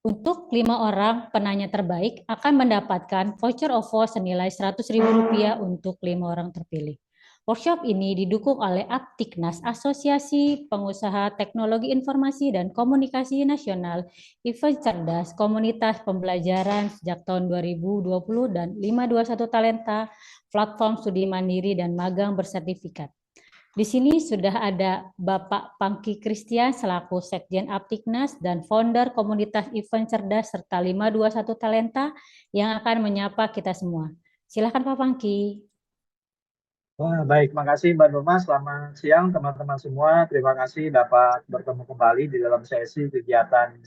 Untuk 5 orang penanya terbaik akan mendapatkan voucher OVO senilai Rp100.000 untuk 5 orang terpilih. Workshop ini didukung oleh Aptiknas, Asosiasi Pengusaha Teknologi Informasi dan Komunikasi Nasional, Event Cerdas, Komunitas Pembelajaran sejak tahun 2020 dan 521 Talenta, platform studi mandiri dan magang bersertifikat. Di sini sudah ada Bapak Pangki Christian selaku Sekjen Aptiknas dan founder komunitas Event Cerdas serta 521 Talenta yang akan menyapa kita semua. Silakan Pak Pangki. Wah, baik, makasih Mbak Nurma. Selamat siang teman-teman semua. Terima kasih dapat bertemu kembali di dalam sesi kegiatan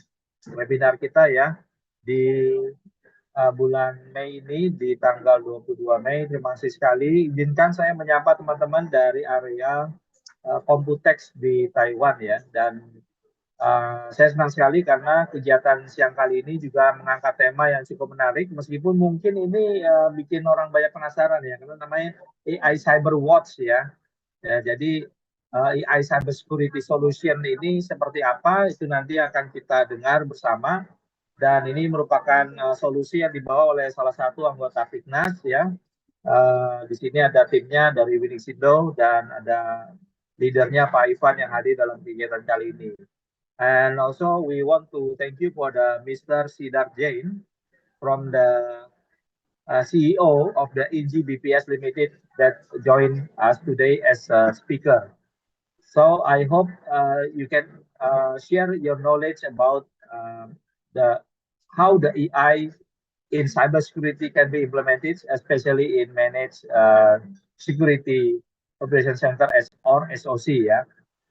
webinar kita ya di bulan Mei ini di tanggal 22 Mei. Terima kasih sekali. Izinkan saya menyapa teman-teman dari area Computex di Taiwan ya. Dan saya senang sekali karena kegiatan siang kali ini juga mengangkat tema yang cukup menarik, meskipun mungkin ini bikin orang banyak penasaran ya, karena namanya AI Cyber Watch ya. Jadi AI Cyber Security Solution ini seperti apa, itu nanti akan kita dengar bersama. Dan ini merupakan solusi yang dibawa oleh salah satu anggota Aptiknas ya. Di sini ada timnya dari Winixindo dan ada leadernya Pak Ivan yang hadir dalam kegiatan kali ini. And also we want to thank you for the Mr. Siddharth Jain from the CEO of the EG BPS Limited that joined us today as a speaker. So I hope you can share your knowledge about how the AI in cybersecurity can be implemented, especially in managed security operation center or SOC ya.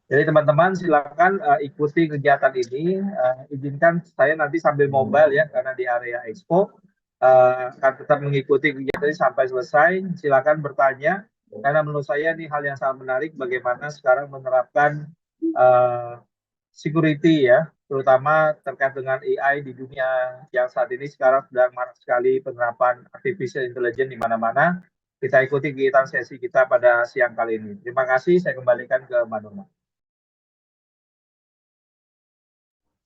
Jadi teman-teman silakan ikuti kegiatan ini. Izinkan saya nanti sambil mobile ya, karena di area expo akan tetap mengikuti kegiatan ini sampai selesai. Silakan bertanya, karena menurut saya ini hal yang sangat menarik bagaimana sekarang menerapkan security ya, terutama terkait dengan AI di dunia yang saat ini sekarang sedang marak sekali penerapan artificial intelligence di mana-mana. Kita ikuti kegiatan sesi kita pada siang kali ini. Terima kasih, saya kembalikan ke Mbak Nurma.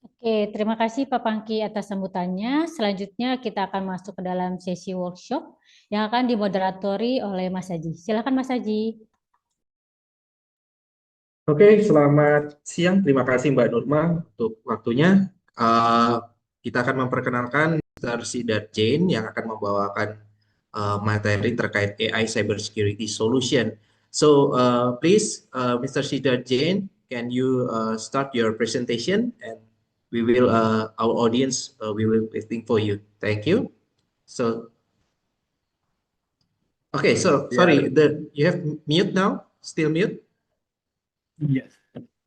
Oke, terima kasih Pak Pangki atas sambutannya. Selanjutnya kita akan masuk ke dalam sesi workshop yang akan dimoderatori oleh Mas Haji. Silakan Mas Haji. Oke, selamat siang. Terima kasih Mbak Nurma untuk waktunya. Kita akan memperkenalkan Mr. Siddharth Jain yang akan membawakan materi terkait AI Cybersecurity Solution. So, please, Mr. Siddharth Jain, can you start your presentation, and we will, our audience, we will waiting for you. Thank you. So, okay, so sorry, you have mute now, still mute? Yes.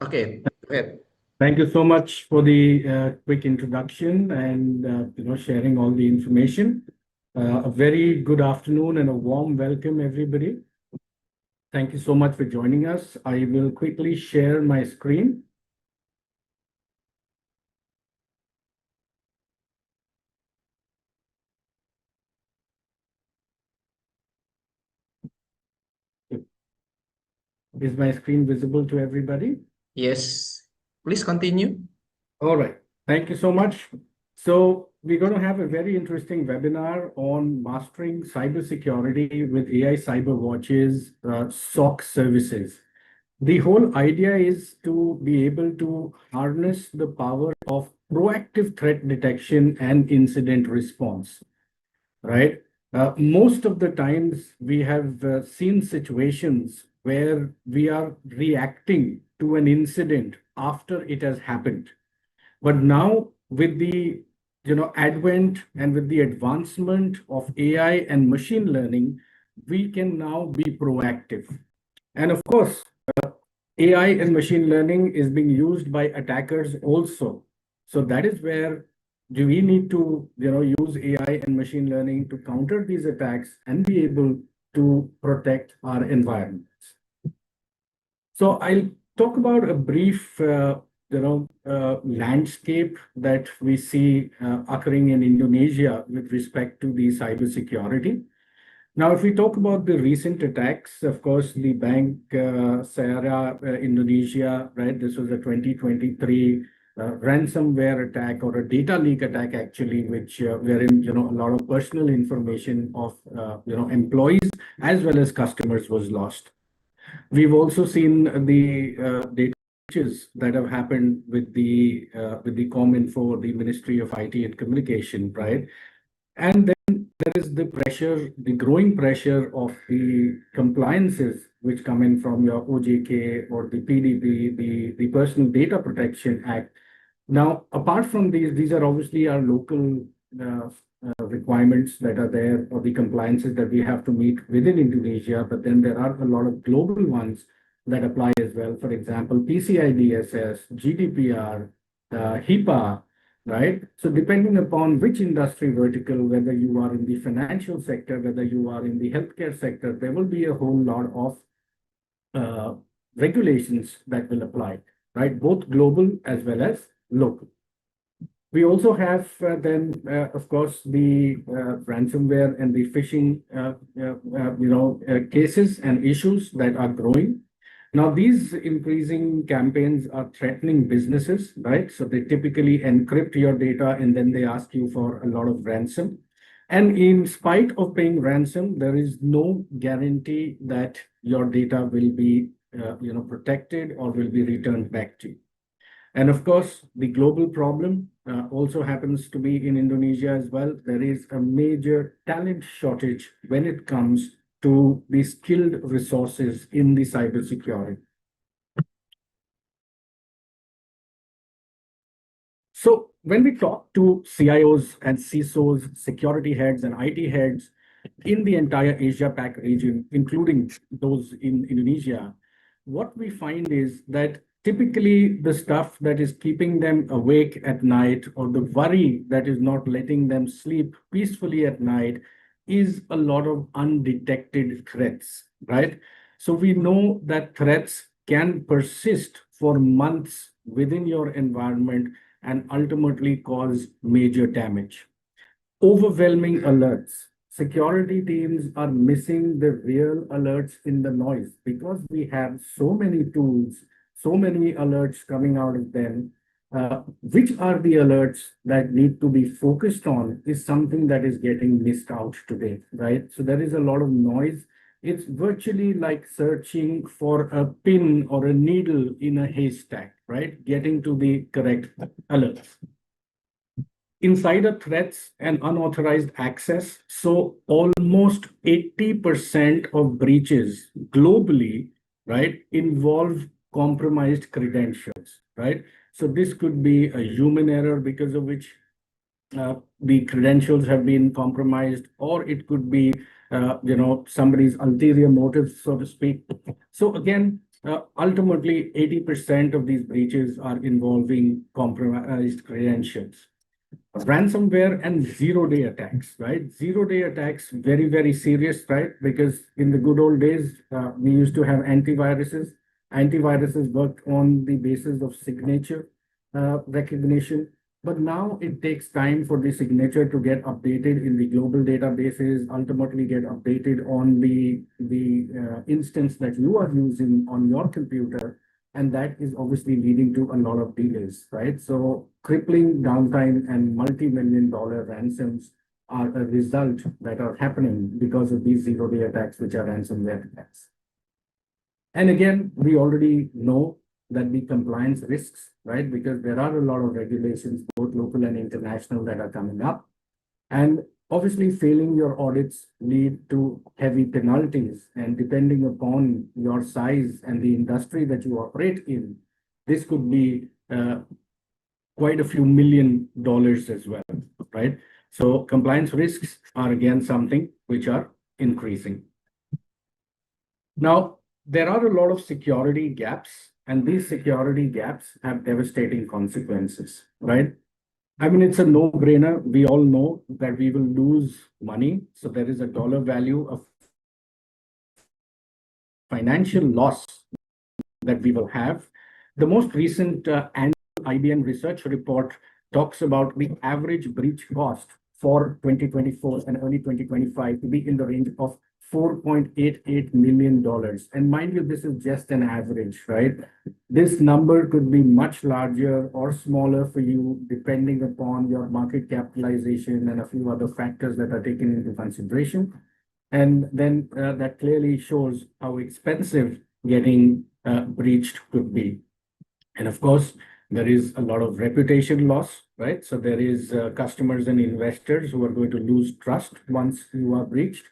Okay, go ahead. Thank you so much for the quick introduction and sharing all the information. A very good afternoon and a warm welcome, everybody. Thank you so much for joining us. I will quickly share my screen. Is my screen visible to everybody? Yes, please continue. All right. Thank you so much. So we're going to have a very interesting webinar on mastering cybersecurity with AI Cyber Watches, SOC services. The whole idea is to be able to harness the power of proactive threat detection and incident response, right? Most of the times we have seen situations where we are reacting to an incident after it has happened. But now with the advent and with the advancement of AI and machine learning, we can now be proactive. And of course, AI and machine learning is being used by attackers also. So that is where we need to use AI and machine learning to counter these attacks and be able to protect our environments. So I'll talk about a brief landscape that we see occurring in Indonesia with respect to the cybersecurity. Now, if we talk about the recent attacks, of course, the Bank Syariah Indonesia, right? This was a 2023 ransomware attack or a data leak attack, actually, which wherein a lot of personal information of employees as well as customers was lost. We've also seen the data breaches that have happened with the Cominfo, the Ministry of IT and Communication, right? And then there is the pressure, the growing pressure of the compliances which come in from your OJK or the PDP, the Personal Data Protection Act. Now, apart from these are obviously our local requirements that are there, or the compliances that we have to meet within Indonesia, but then there are a lot of global ones that apply as well. For example, PCI DSS, GDPR, HIPAA, right? So depending upon which industry vertical, whether you are in the financial sector, whether you are in the healthcare sector, there will be a whole lot of regulations that will apply, right? Both global as well as local. We also have of course, the ransomware and the phishing, cases and issues that are growing. Now, these increasing campaigns are threatening businesses, right? So they typically encrypt your data and then they ask you for a lot of ransom. And in spite of paying ransom, there is no guarantee that your data will be, protected or will be returned back to you. And of course, the global problem also happens to be in Indonesia as well. There is a major talent shortage when it comes to the skilled resources in the cybersecurity. So when we talk to CIOs and CISOs, security heads and IT heads in the entire Asia Pac region, including those in Indonesia, what we find is that typically the stuff that is keeping them awake at night, or the worry that is not letting them sleep peacefully at night, is a lot of undetected threats, right? So we know that threats can persist for months within your environment and ultimately cause major damage. Overwhelming alerts. Security teams are missing the real alerts in the noise because we have so many tools, so many alerts coming out of them. Which are the alerts that need to be focused on is something that is getting missed out today, right? So there is a lot of noise. It's virtually like searching for a pin or a needle in a haystack, right? Getting to the correct alerts. Insider threats and unauthorized access. So almost 80% of breaches globally, right, involve compromised credentials, right? So this could be a human error because of which the credentials have been compromised, or it could be, somebody's ulterior motives, so to speak. So again, ultimately, 80% of these breaches are involving compromised credentials. Ransomware and zero-day attacks, right? Zero-day attacks, very, very serious, right? Because in the good old days, we used to have antiviruses. Antiviruses worked on the basis of signature recognition. But now it takes time for the signature to get updated in the global databases, ultimately get updated on the instance that you are using on your computer. And that is obviously leading to a lot of delays, right? So crippling downtime and multi-million-dollar ransoms are a result that are happening because of these zero-day attacks, which are ransomware attacks. And again, we already know that the compliance risks, right? Because there are a lot of regulations, both local and international, that are coming up. And obviously, failing your audits lead to heavy penalties. And depending upon your size and the industry that you operate in, this could be quite a few $1 million as well, right? So compliance risks are again something which are increasing. Now, there are a lot of security gaps, and these security gaps have devastating consequences, right? I mean, it's a no-brainer. We all know that we will lose money. So there is a dollar value of financial loss that we will have. The most recent annual IBM research report talks about the average breach cost for 2024 and early 2025 to be in the range of $4.88 million. And mind you, this is just an average, right? This number could be much larger or smaller for you, depending upon your market capitalization and a few other factors that are taken into consideration. And then that clearly shows how expensive getting breached could be. And of course, there is a lot of reputation loss, right? So there is customers and investors who are going to lose trust once you are breached.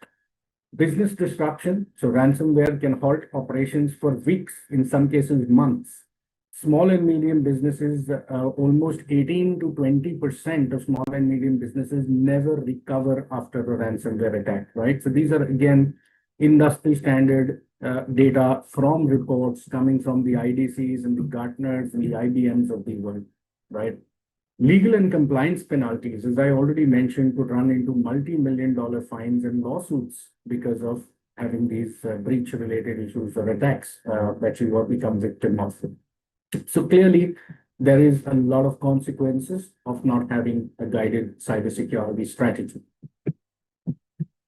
Business disruption. So ransomware can halt operations for weeks, in some cases months. Small and medium businesses, almost 18 to 20% of small and medium businesses never recover after a ransomware attack, right? So these are, again, industry standard data from reports coming from the IDCs and the Gartners and the IBMs of the world, right? Legal and compliance penalties, as I already mentioned, could run into multi-million-dollar fines and lawsuits because of having these breach-related issues or attacks that you will become victim of. So clearly, there is a lot of consequences of not having a guided cybersecurity strategy.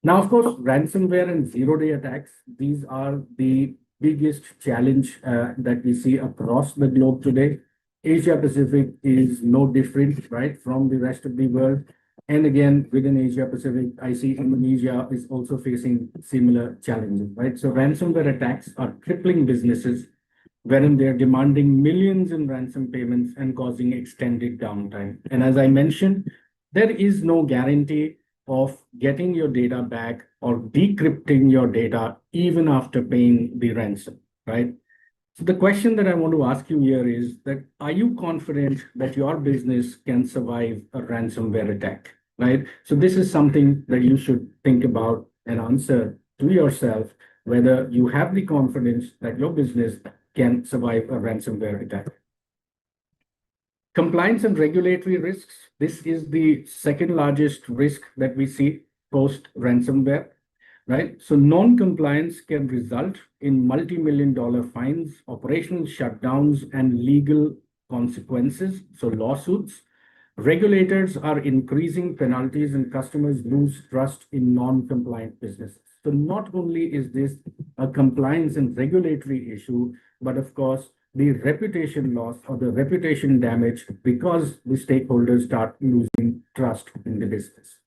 Now, of course, ransomware and zero-day attacks, these are the biggest challenge that we see across the globe today. Asia Pacific is no different, right, from the rest of the world. And again, within Asia Pacific, I see Indonesia is also facing similar challenges, right? So ransomware attacks are crippling businesses, wherein they're demanding millions in ransom payments and causing extended downtime. And as I mentioned, there is no guarantee of getting your data back or decrypting your data even after paying the ransom, right? So the question that I want to ask you here is that, are you confident that your business can survive a ransomware attack, right? So this is something that you should think about and answer to yourself, whether you have the confidence that your business can survive a ransomware attack. Compliance and regulatory risks. This is the second largest risk that we see post ransomware, right? So non-compliance can result in multi-million-dollar fines, operational shutdowns, and legal consequences, so lawsuits. Regulators are increasing penalties and customers lose trust in non-compliant businesses. So not only is this a compliance and regulatory issue, but of course, the reputation loss or the reputation damage because the stakeholders start losing trust in the business.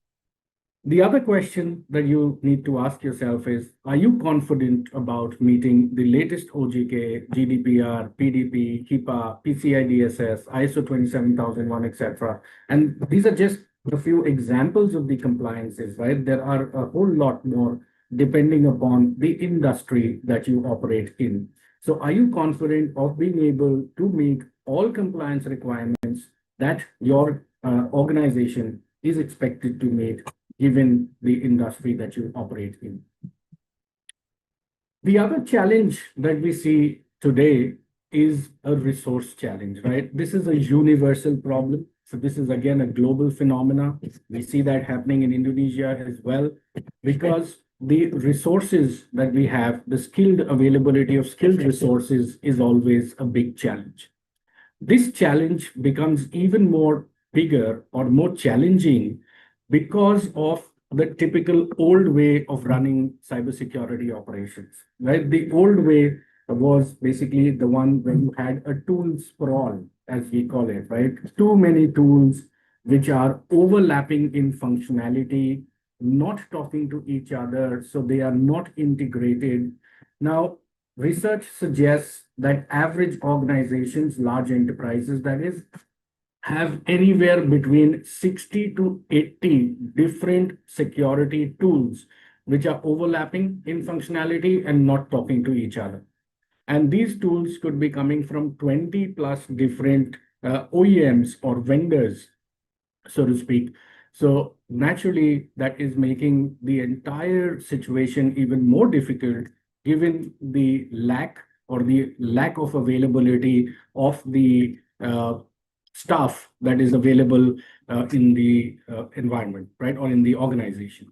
The other question that you need to ask yourself is, are you confident about meeting the latest OGK, GDPR, PDP, HIPAA, PCI DSS, ISO 27001, etc.? And these are just a few examples of the compliances, right? There are a whole lot more depending upon the industry that you operate in. So are you confident of being able to meet all compliance requirements that your organization is expected to meet given the industry that you operate in? The other challenge that we see today is a resource challenge, right? This is a universal problem. So this is again a global phenomena. We see that happening in Indonesia as well, because the resources that we have, the skilled availability of skilled resources is always a big challenge. This challenge becomes even more bigger or more challenging because of the typical old way of running cybersecurity operations, right? The old way was basically the one when you had a tool sprawl, as we call it, right? Too many tools which are overlapping in functionality, not talking to each other, so they are not integrated. Now, research suggests that average organizations, large enterprises, that is, have anywhere between 60 to 80 different security tools which are overlapping in functionality and not talking to each other. And these tools could be coming from 20 plus different OEMs or vendors, so to speak. So naturally, that is making the entire situation even more difficult given the lack of availability of the staff that is available in the environment, right, or in the organization.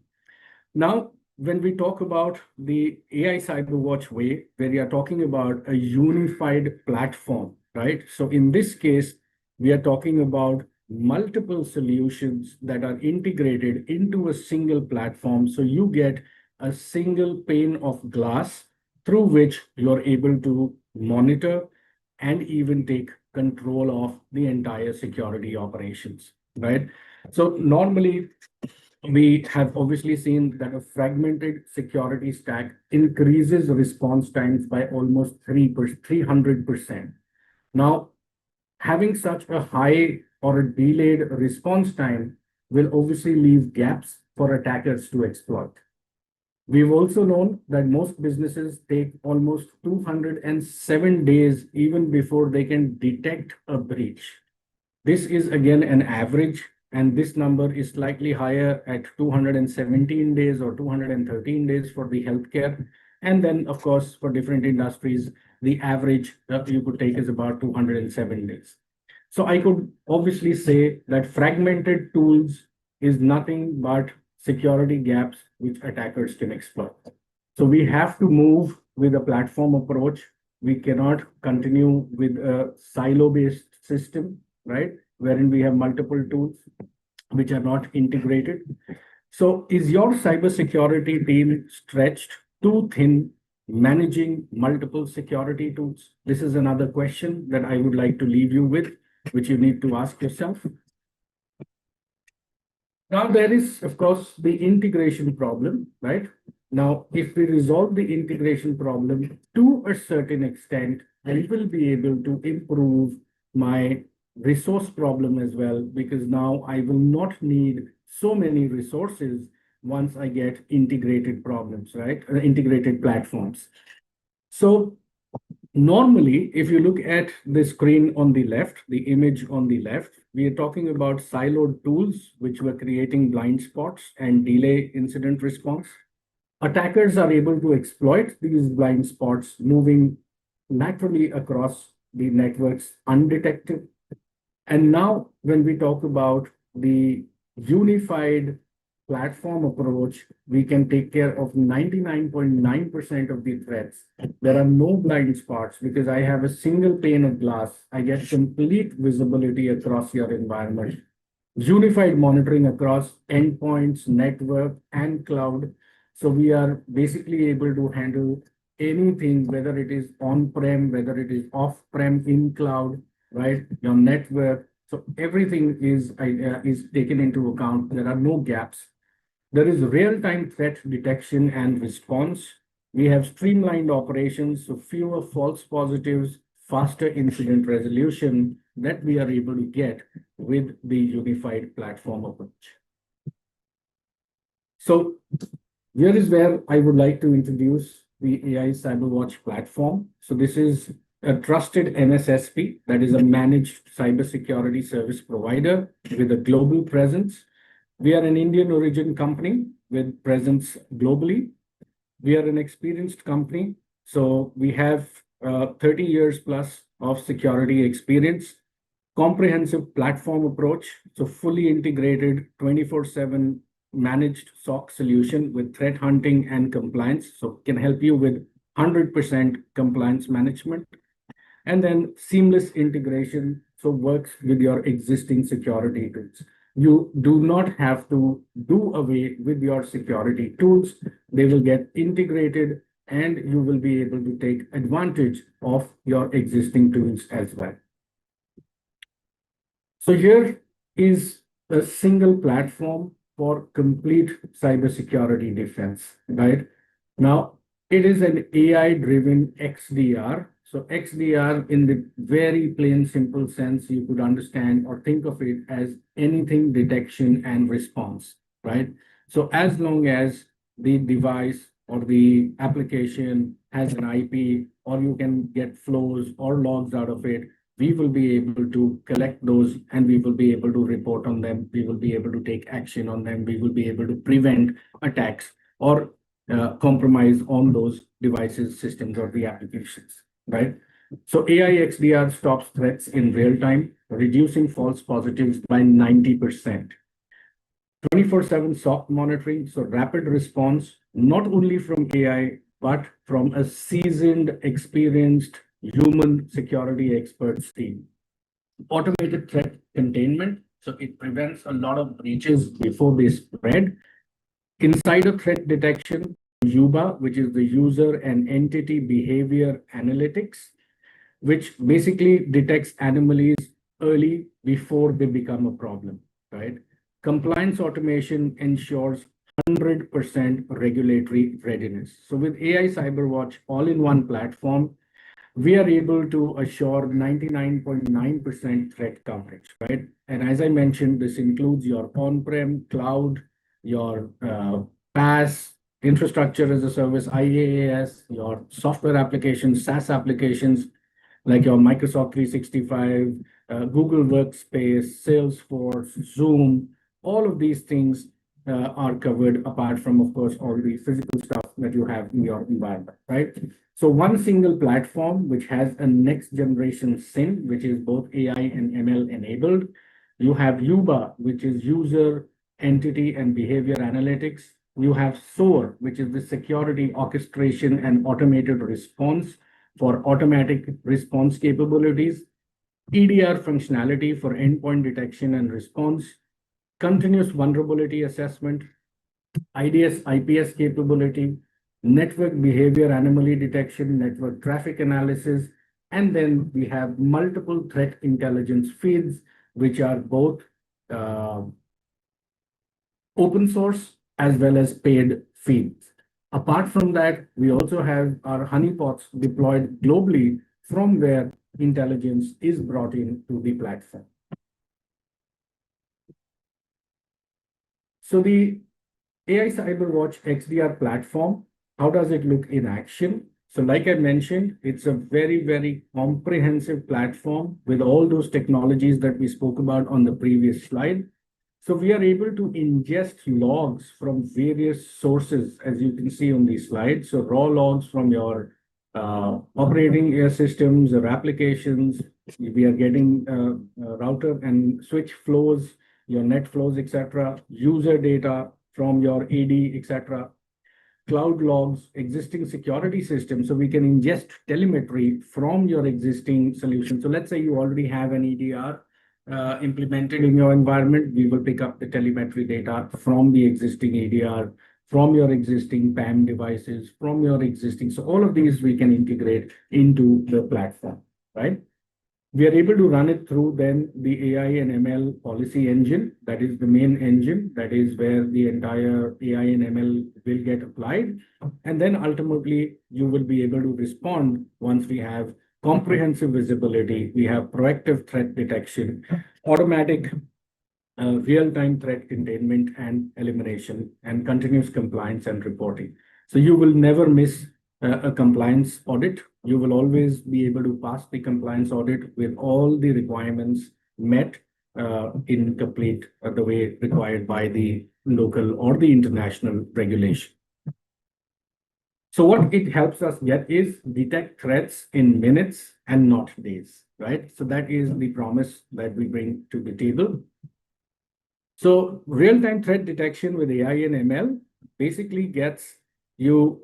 Now, when we talk about the AI CyberWatch way, where we are talking about a unified platform, right? So in this case, we are talking about multiple solutions that are integrated into a single platform. So you get a single pane of glass through which you're able to monitor and even take control of the entire security operations, right? So normally, we have obviously seen that a fragmented security stack increases response times by almost 300%. Now, having such a high or a delayed response time will obviously leave gaps for attackers to exploit. We've also known that most businesses take almost 207 days even before they can detect a breach. This is again an average, and this number is slightly higher at 217 days or 213 days for the healthcare. And then, of course, for different industries, the average that you could take is about 207 days. So I could obviously say that fragmented tools is nothing but security gaps which attackers can exploit. So we have to move with a platform approach. We cannot continue with a silo-based system, right? Wherein we have multiple tools which are not integrated. So is your cybersecurity team stretched too thin managing multiple security tools? This is another question that I would like to leave you with, which you need to ask yourself. Now, there is, of course, the integration problem, right? Now, if we resolve the integration problem to a certain extent, I will be able to improve my resource problem as well, because now I will not need so many resources once I get integrated problems, right? Integrated platforms. So normally, if you look at the screen on the left, the image on the left, we are talking about siloed tools which were creating blind spots and delay incident response. Attackers are able to exploit these blind spots moving laterally across the networks undetected. And now, when we talk about the unified platform approach, we can take care of 99.9% of the threats. There are no blind spots because I have a single pane of glass. I get complete visibility across your environment. Unified monitoring across endpoints, network, and cloud. So we are basically able to handle anything, whether it is on-prem, whether it is off-prem, in cloud, right? Your network. So everything is taken into account. There are no gaps. There is real-time threat detection and response. We have streamlined operations, so fewer false positives, faster incident resolution that we are able to get with the unified platform approach. So here is where I would like to introduce the AI CyberWatch platform. So this is a trusted MSSP, that is a managed cybersecurity service provider with a global presence. We are an Indian origin company with presence globally. We are an experienced company. So we have 30 years plus of security experience, comprehensive platform approach. So fully integrated 24/7 managed SOC solution with threat hunting and compliance. So can help you with 100% compliance management. And then seamless integration. So works with your existing security tools. You do not have to do away with your security tools. They will get integrated and you will be able to take advantage of your existing tools as well. So here is a single platform for complete cybersecurity defense, right? Now, it is an AI-driven XDR. So XDR, in the very plain, simple sense, you could understand or think of it as anything detection and response, right? So as long as the device or the application has an IP, or you can get flows or logs out of it, we will be able to collect those and we will be able to report on them. We will be able to take action on them. We will be able to prevent attacks or compromise on those devices, systems, or the applications, right? So AI XDR stops threats in real time, reducing false positives by 90%. 24/7 SOC monitoring, so rapid response, not only from AI, but from a seasoned, experienced human security experts team. Automated threat containment, so it prevents a lot of breaches before they spread. Insider threat detection, Yuba, which is the user and entity behavior analytics, which basically detects anomalies early before they become a problem, right? Compliance automation ensures 100% regulatory readiness. So with AI CyberWatch all in one platform, we are able to assure 99.9% threat coverage, right? And as I mentioned, this includes your on-prem, cloud, your PaaS, infrastructure as a service, IaaS, your software applications, SaaS applications, like your Microsoft 365, Google Workspace, Salesforce, Zoom, all of these things are covered apart from, of course, all the physical stuff that you have in your environment, right? So one single platform which has a next generation SIM, which is both AI and ML enabled. You have Yuba, which is user, entity, and behavior analytics. You have SOAR, which is the security orchestration and automated response for automatic response capabilities, EDR functionality for endpoint detection and response, continuous vulnerability assessment, IDS, IPS capability, network behavior anomaly detection, network traffic analysis, and then we have multiple threat intelligence feeds, which are both open source as well as paid feeds. Apart from that, we also have our honeypots deployed globally from where intelligence is brought in to the platform. So the AI CyberWatch XDR platform, how does it look in action? So like I mentioned, it's a very, very comprehensive platform with all those technologies that we spoke about on the previous slide. So we are able to ingest logs from various sources, as you can see on these slides. So raw logs from your operating systems or applications. We are getting router and switch flows, your net flows, etc. User data from your AD, etc. Cloud logs, existing security systems. So we can ingest telemetry from your existing solution. So let's say you already have an EDR implemented in your environment, we will pick up the telemetry data from the existing ADR, from your existing PAM devices, from your existing. So all of these we can integrate into the platform, right? We are able to run it through then the AI and ML policy engine. That is the main engine. That is where the entire AI and ML will get applied. And then ultimately, you will be able to respond once we have comprehensive visibility. We have proactive threat detection, automatic real-time threat containment and elimination, and continuous compliance and reporting. So you will never miss a compliance audit. You will always be able to pass the compliance audit with all the requirements met in complete the way required by the local or the international regulation. So what it helps us get is detect threats in minutes and not days, right? So that is the promise that we bring to the table. So real-time threat detection with AI and ML basically gets you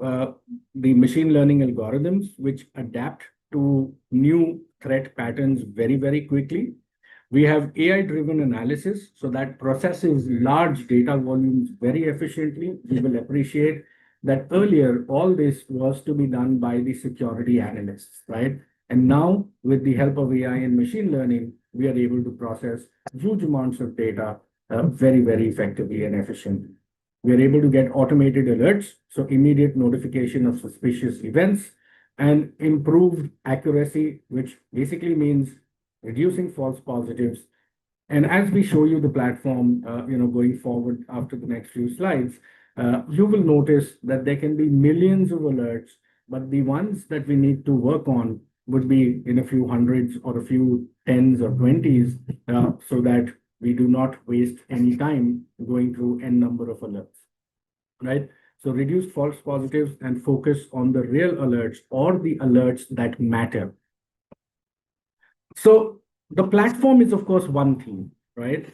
the machine learning algorithms which adapt to new threat patterns very, very quickly. We have AI-driven analysis, so that processes large data volumes very efficiently. We will appreciate that earlier, all this was to be done by the security analysts, right? And now, with the help of AI and machine learning, we are able to process huge amounts of data very, very effectively and efficiently. We are able to get automated alerts, so immediate notification of suspicious events, and improved accuracy, which basically means reducing false positives. And as we show you the platform, going forward after the next few slides, you will notice that there can be millions of alerts, but the ones that we need to work on would be in a few hundreds or a few tens or 20s, so that we do not waste any time going through n number of alerts, right? So reduce false positives and focus on the real alerts or the alerts that matter. So the platform is, of course, one thing, right?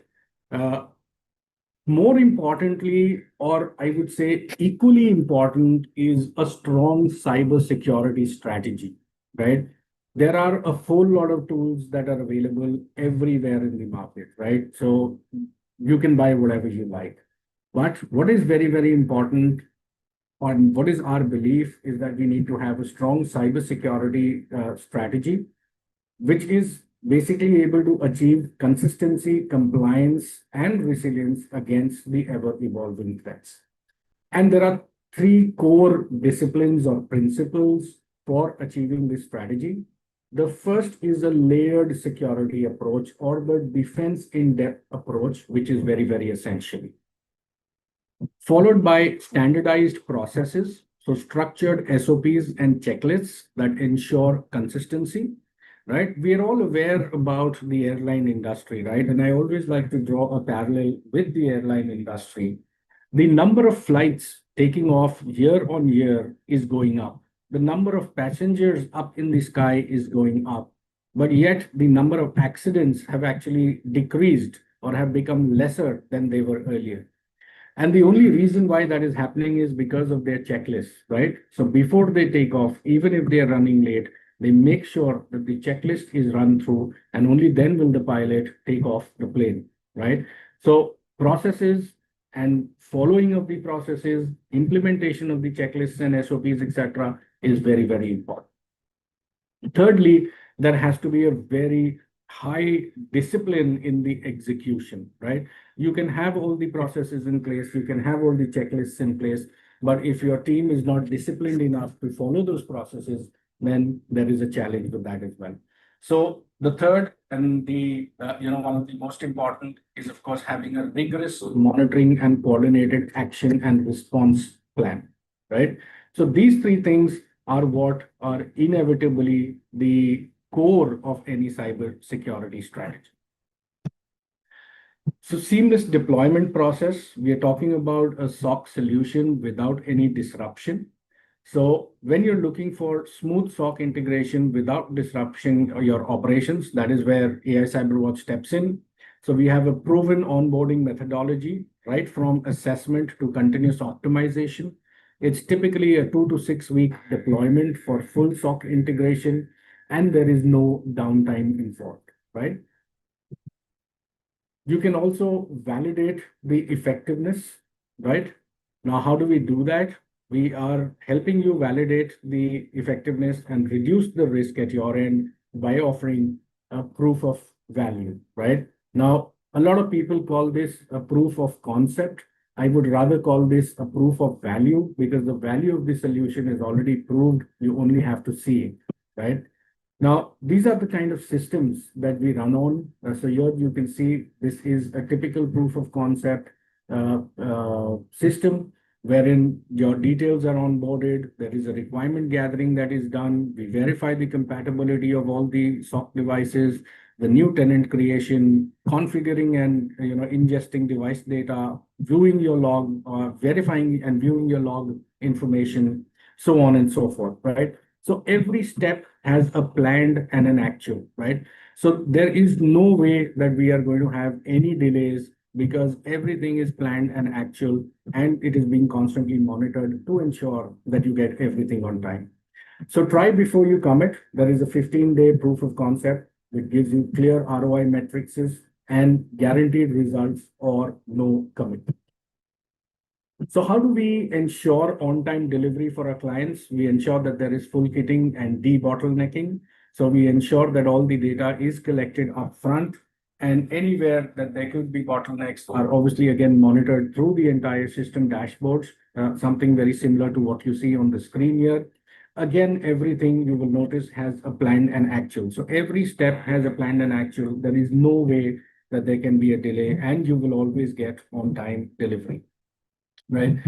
More importantly, or I would say equally important, is a strong cybersecurity strategy, right? There are a whole lot of tools that are available everywhere in the market, right? So you can buy whatever you like. But what is very, very important and what is our belief is that we need to have a strong cybersecurity strategy, which is basically able to achieve consistency, compliance, and resilience against the ever-evolving threats. And there are three core disciplines or principles for achieving this strategy. The first is a layered security approach, or the defense in-depth approach, which is very, very essential. Followed by standardized processes, so structured SOPs and checklists that ensure consistency, right? We are all aware about the airline industry, right? And I always like to draw a parallel with the airline industry. The number of flights taking off year on year is going up. The number of passengers up in the sky is going up, but yet the number of accidents have actually decreased or have become lesser than they were earlier. And the only reason why that is happening is because of their checklists, right? So before they take off, even if they are running late, they make sure that the checklist is run through, and only then will the pilot take off the plane, right? So processes and following of the processes, implementation of the checklists and SOPs, etc., is very, very important. Thirdly, there has to be a very high discipline in the execution, right? You can have all the processes in place, you can have all the checklists in place, but if your team is not disciplined enough to follow those processes, then there is a challenge with that as well. So the third and the one of the most important is, of course, having a rigorous monitoring and coordinated action and response plan, right? So these three things are what are inevitably the core of any cyber security strategy. So seamless deployment process, we are talking about a SOC solution without any disruption. So when you're looking for smooth SOC integration without disruption of your operations, that is where AI CyberWatch steps in. So we have a proven onboarding methodology, right from assessment to continuous optimization. It's typically a 2 to 6 week deployment for full SOC integration, and there is no downtime involved, right? You can also validate the effectiveness, right? Now, how do we do that? We are helping you validate the effectiveness and reduce the risk at your end by offering a proof of value, right? Now, a lot of people call this a proof of concept. I would rather call this a proof of value, because the value of the solution is already proved. You only have to see it, right? Now, these are the kind of systems that we run on. So here you can see this is a typical proof of concept system wherein your details are onboarded. There is a requirement gathering that is done. We verify the compatibility of all the SOC devices, the new tenant creation, configuring and ingesting device data, viewing your log, verifying and viewing your log information, so on and so forth, right? So every step has a planned and an actual, right? So there is no way that we are going to have any delays, because everything is planned and actual, and it is being constantly monitored to ensure that you get everything on time. So try before you commit. There is a 15-day proof of concept which gives you clear ROI metrics and guaranteed results or no commitment. So how do we ensure on-time delivery for our clients? We ensure that there is full kitting and debottlenecking. So we ensure that all the data is collected upfront, and anywhere that there could be bottlenecks are obviously again monitored through the entire system dashboards, something very similar to what you see on the screen here. Again, everything you will notice has a planned and actual. So every step has a planned and actual. There is no way that there can be a delay, and you will always get on-time delivery, right?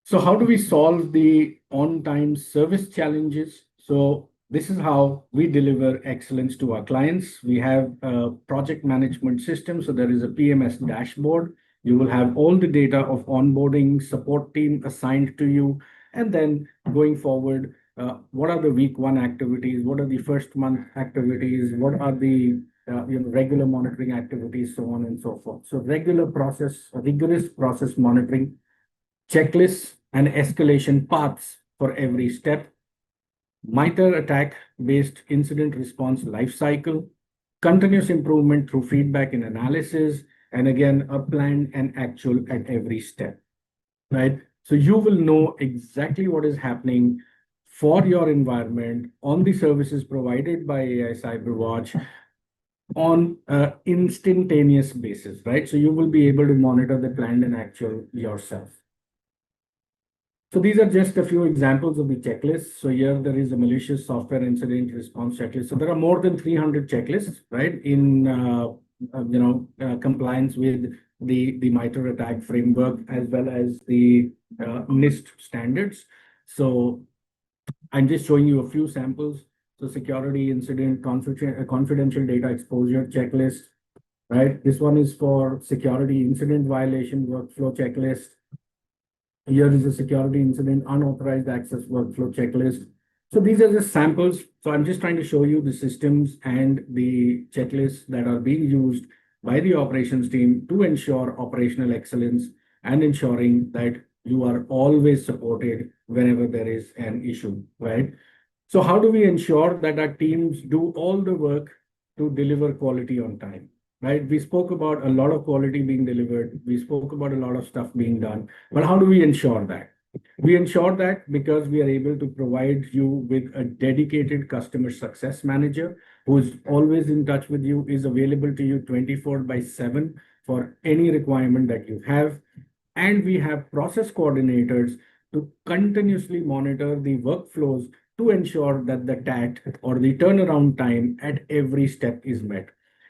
So how do we solve the on-time service challenges? So this is how we deliver excellence to our clients. We have a project management system. So there is a PMS dashboard. You will have all the data of onboarding support team assigned to you. And then going forward, what are the week 1 activities? What are the first month activities? What are the regular monitoring activities, so on and so forth. So rigorous process monitoring, checklists and escalation paths for every step, MITRE attack-based incident response lifecycle, continuous improvement through feedback and analysis, and again, a plan and actual at every step, right? So you will know exactly what is happening for your environment on the services provided by AI CyberWatch on an instantaneous basis, right? So you will be able to monitor the planned and actual yourself. So these are just a few examples of the checklists. So here there is a malicious software incident response checklist. So there are more than 300 checklists, right, in compliance with the MITRE ATT&CK framework as well as the NIST standards. So I'm just showing you a few samples. So security incident, confidential data exposure checklist, right? This one is for security incident violation workflow checklist. Here is a security incident unauthorized access workflow checklist. So these are just samples. So I'm just trying to show you the systems and the checklists that are being used by the operations team to ensure operational excellence and ensuring that you are always supported whenever there is an issue, right? So how do we ensure that our teams do all the work to deliver quality on time, right? We spoke about a lot of quality being delivered. We spoke about a lot of stuff being done. But how do we ensure that? We ensure that because we are able to provide you with a dedicated customer success manager who is always in touch with you, is available to you 24/7 for any requirement that you have. And we have process coordinators to continuously monitor the workflows to ensure that the TAT or the turnaround time at every step is met.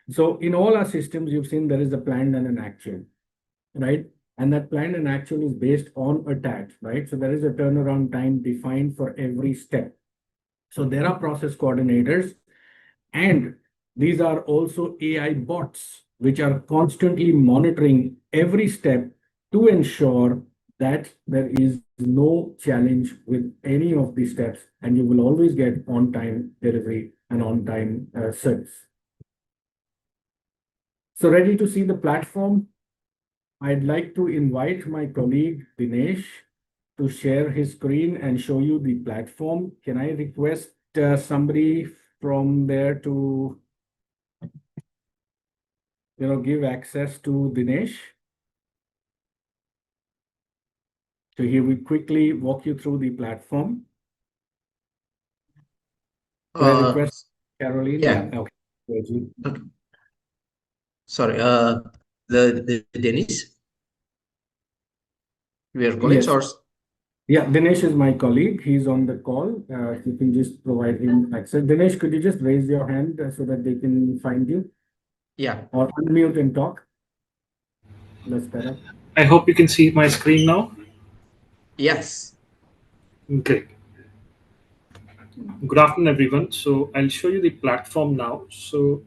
So in all our systems, you've seen there is a planned and an actual, right? And that planned and actual is based on a TAT, right? So there is a turnaround time defined for every step. So there are process coordinators, and these are also AI bots, which are constantly monitoring every step to ensure that there is no challenge with any of these steps, and you will always get on-time delivery and on-time service. So ready to see the platform? I'd like to invite my colleague Dinesh to share his screen and show you the platform. Can I request somebody from there to give access to Dinesh? So he will quickly walk you through the platform. So I request Caroline. Yeah. Okay. Sorry, the Dennis, we are colleagues, Yes. or Yeah, Dinesh is my colleague. He's on the call. You can just provide him access. Dinesh, could you just raise your hand so that they can find you? yeah, Or unmute and talk? That's better. I hope you can see my screen now. yes. Great. Good afternoon, everyone. So I'll show you the platform now. So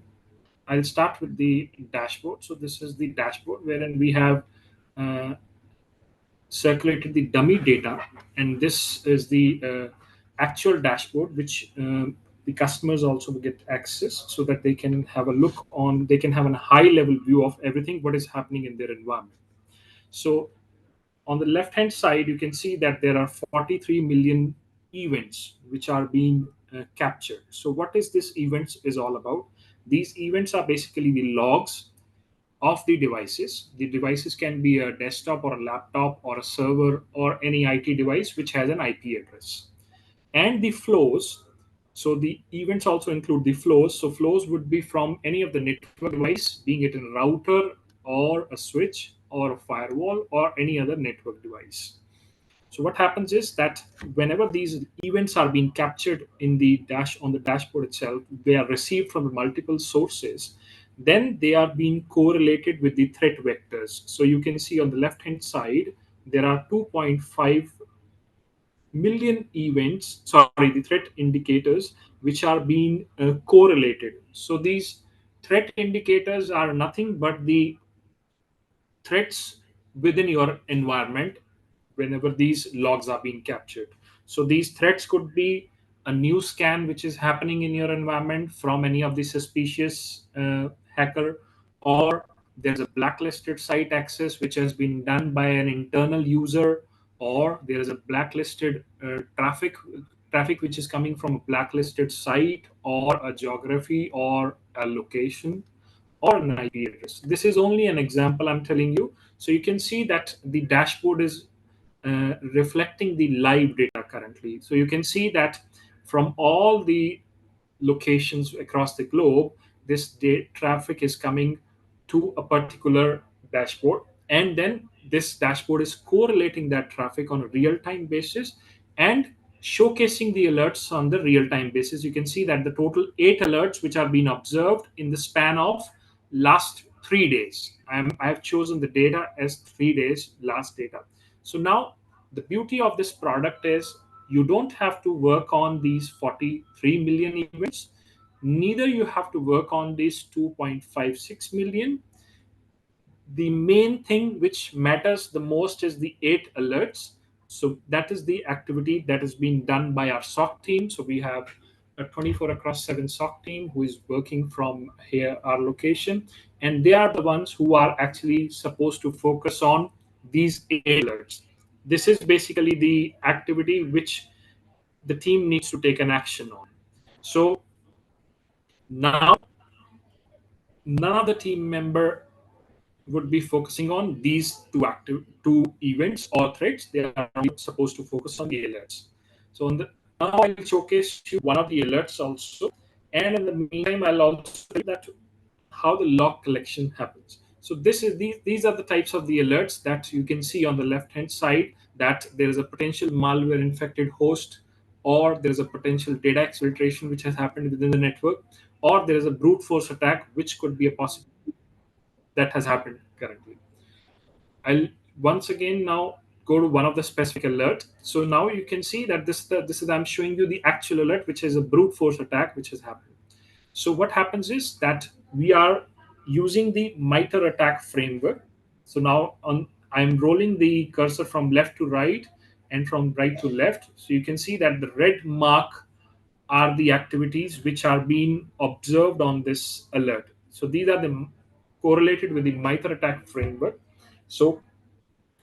I'll start with the dashboard. So this is the dashboard wherein we have circulated the dummy data, and this is the actual dashboard which the customers also get access so that they can have a look on, they can have a high level view of everything what is happening in their environment. So on the left hand side, you can see that there are 43 million events which are being captured. So what is this events is all about? These events are basically the logs of the devices. The devices can be a desktop or a laptop or a server or any IT device which has an IP address. And the flows, so the events also include the flows. So flows would be from any of the network device, being it a router or a switch or a firewall or any other network device. So what happens is that whenever these events are being captured in the on the dashboard itself, they are received from multiple sources. Then they are being correlated with the threat vectors. So you can see on the left hand side, there are 2.5 million events, sorry, the threat indicators, which are being correlated. So these threat indicators are nothing but the threats within your environment whenever these logs are being captured. So these threats could be a new scan which is happening in your environment from any of the suspicious hacker, or there's a blacklisted site access which has been done by an internal user, or there is a blacklisted traffic which is coming from a blacklisted site or a geography or a location or an IP address. This is only an example I'm telling you. So you can see that the dashboard is reflecting the live data currently. So you can see that from all the locations across the globe, this traffic is coming to a particular dashboard, and then this dashboard is correlating that traffic on a real-time basis and showcasing the alerts on the real-time basis. You can see that the total 8 alerts which are being observed in the span of last 3 days. I have chosen the data as 3 days last data. So now the beauty of this product is you don't have to work on these 43 million events, neither you have to work on these 2.56 million. The main thing which matters the most is the 8 alerts. So that is the activity that is being done by our SOC team. So we have a 24/7 SOC team who is working from here, our location, and they are the ones who are actually supposed to focus on these 8 alerts. This is basically the activity which the team needs to take an action on. So now none of the team member would be focusing on these two events or threads. They are supposed to focus on the alerts. So now I'll showcase you one of the alerts also, and in the meantime I'll also tell you that how the log collection happens. So these are the types of the alerts that you can see on the left hand side, that there is a potential malware infected host, or there is a potential data exfiltration which has happened within the network, or there is a brute force attack which could be a possibility that has happened currently. I'll once again now go to one of the specific alert. So now you can see that this is I'm showing you the actual alert, which is a brute force attack which has happened. So what happens is that we are using the MITRE ATT&CK framework. So now I'm rolling the cursor from left to right and from right to left. So you can see that the red mark are the activities which are being observed on this alert. So these are the correlated with the MITRE ATT&CK framework. So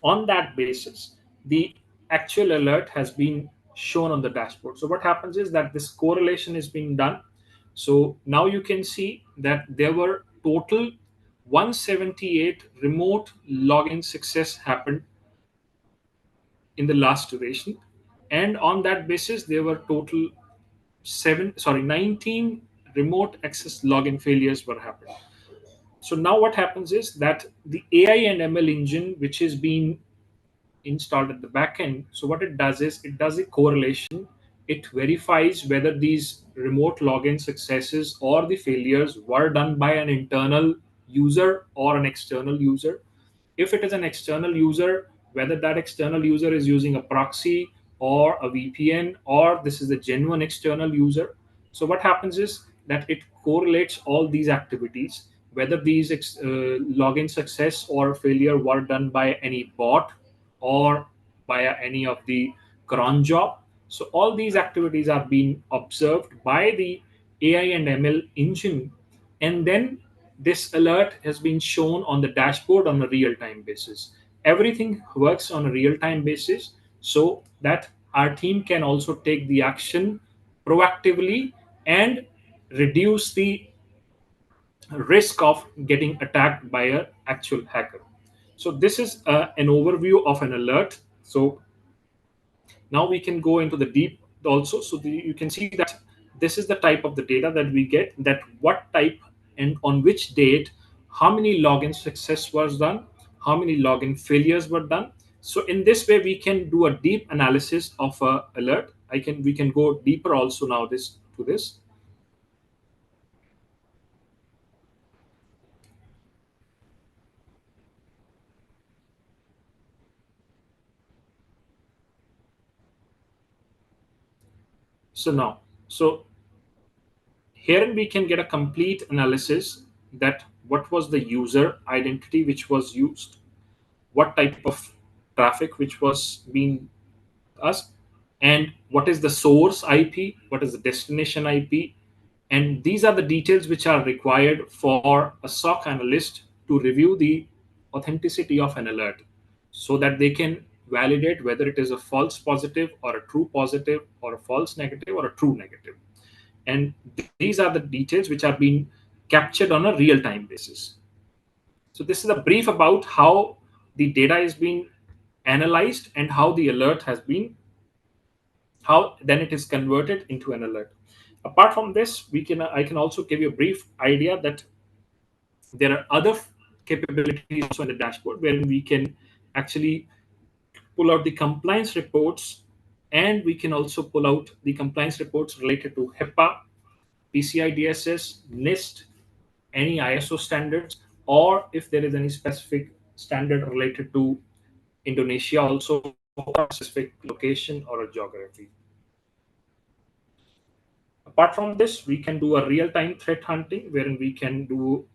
on that basis, the actual alert has been shown on the dashboard. So what happens is that this correlation is being done. So now you can see that there were total 178 remote login success happened in the last duration, and on that basis there were total 19 remote access login failures were happening. So now what happens is that the AI and ML engine, which is being installed at the back end, so what it does is it does a correlation. It verifies whether these remote login successes or the failures were done by an internal user or an external user. If it is an external user, whether that external user is using a proxy or a VPN, or this is a genuine external user. So what happens is that it correlates all these activities, whether these login success or failure were done by any bot or via any of the cron job. So all these activities are being observed by the AI and ML engine, and then this alert has been shown on the dashboard on a real-time basis. Everything works on a real-time basis so that our team can also take the action proactively and reduce the risk of getting attacked by an actual hacker. So this is an overview of an alert. So now we can go into the deep also. So you can see that this is the type of the data that we get, that what type and on which date, how many login success was done, how many login failures were done. So in this way, we can do a deep analysis of a alert. We can go deeper also now to this. So here we can get a complete analysis that what was the user identity which was used, what type of traffic which was being asked, and what is the source IP, what is the destination IP. And these are the details which are required for a SOC analyst to review the authenticity of an alert, so that they can validate whether it is a false positive or a true positive or a false negative or a true negative. And these are the details which are being captured on a real-time basis. So this is a brief about how the data is being analyzed and how the alert has been, how then it is converted into an alert. Apart from this, I can also give you a brief idea that there are other capabilities also in the dashboard wherein we can actually pull out the compliance reports, and we can also pull out the compliance reports related to HIPAA, PCI DSS, NIST, any ISO standards, or if there is any specific standard related to Indonesia, also a specific location or a geography. Apart from this, we can do a real-time threat hunting, wherein we can do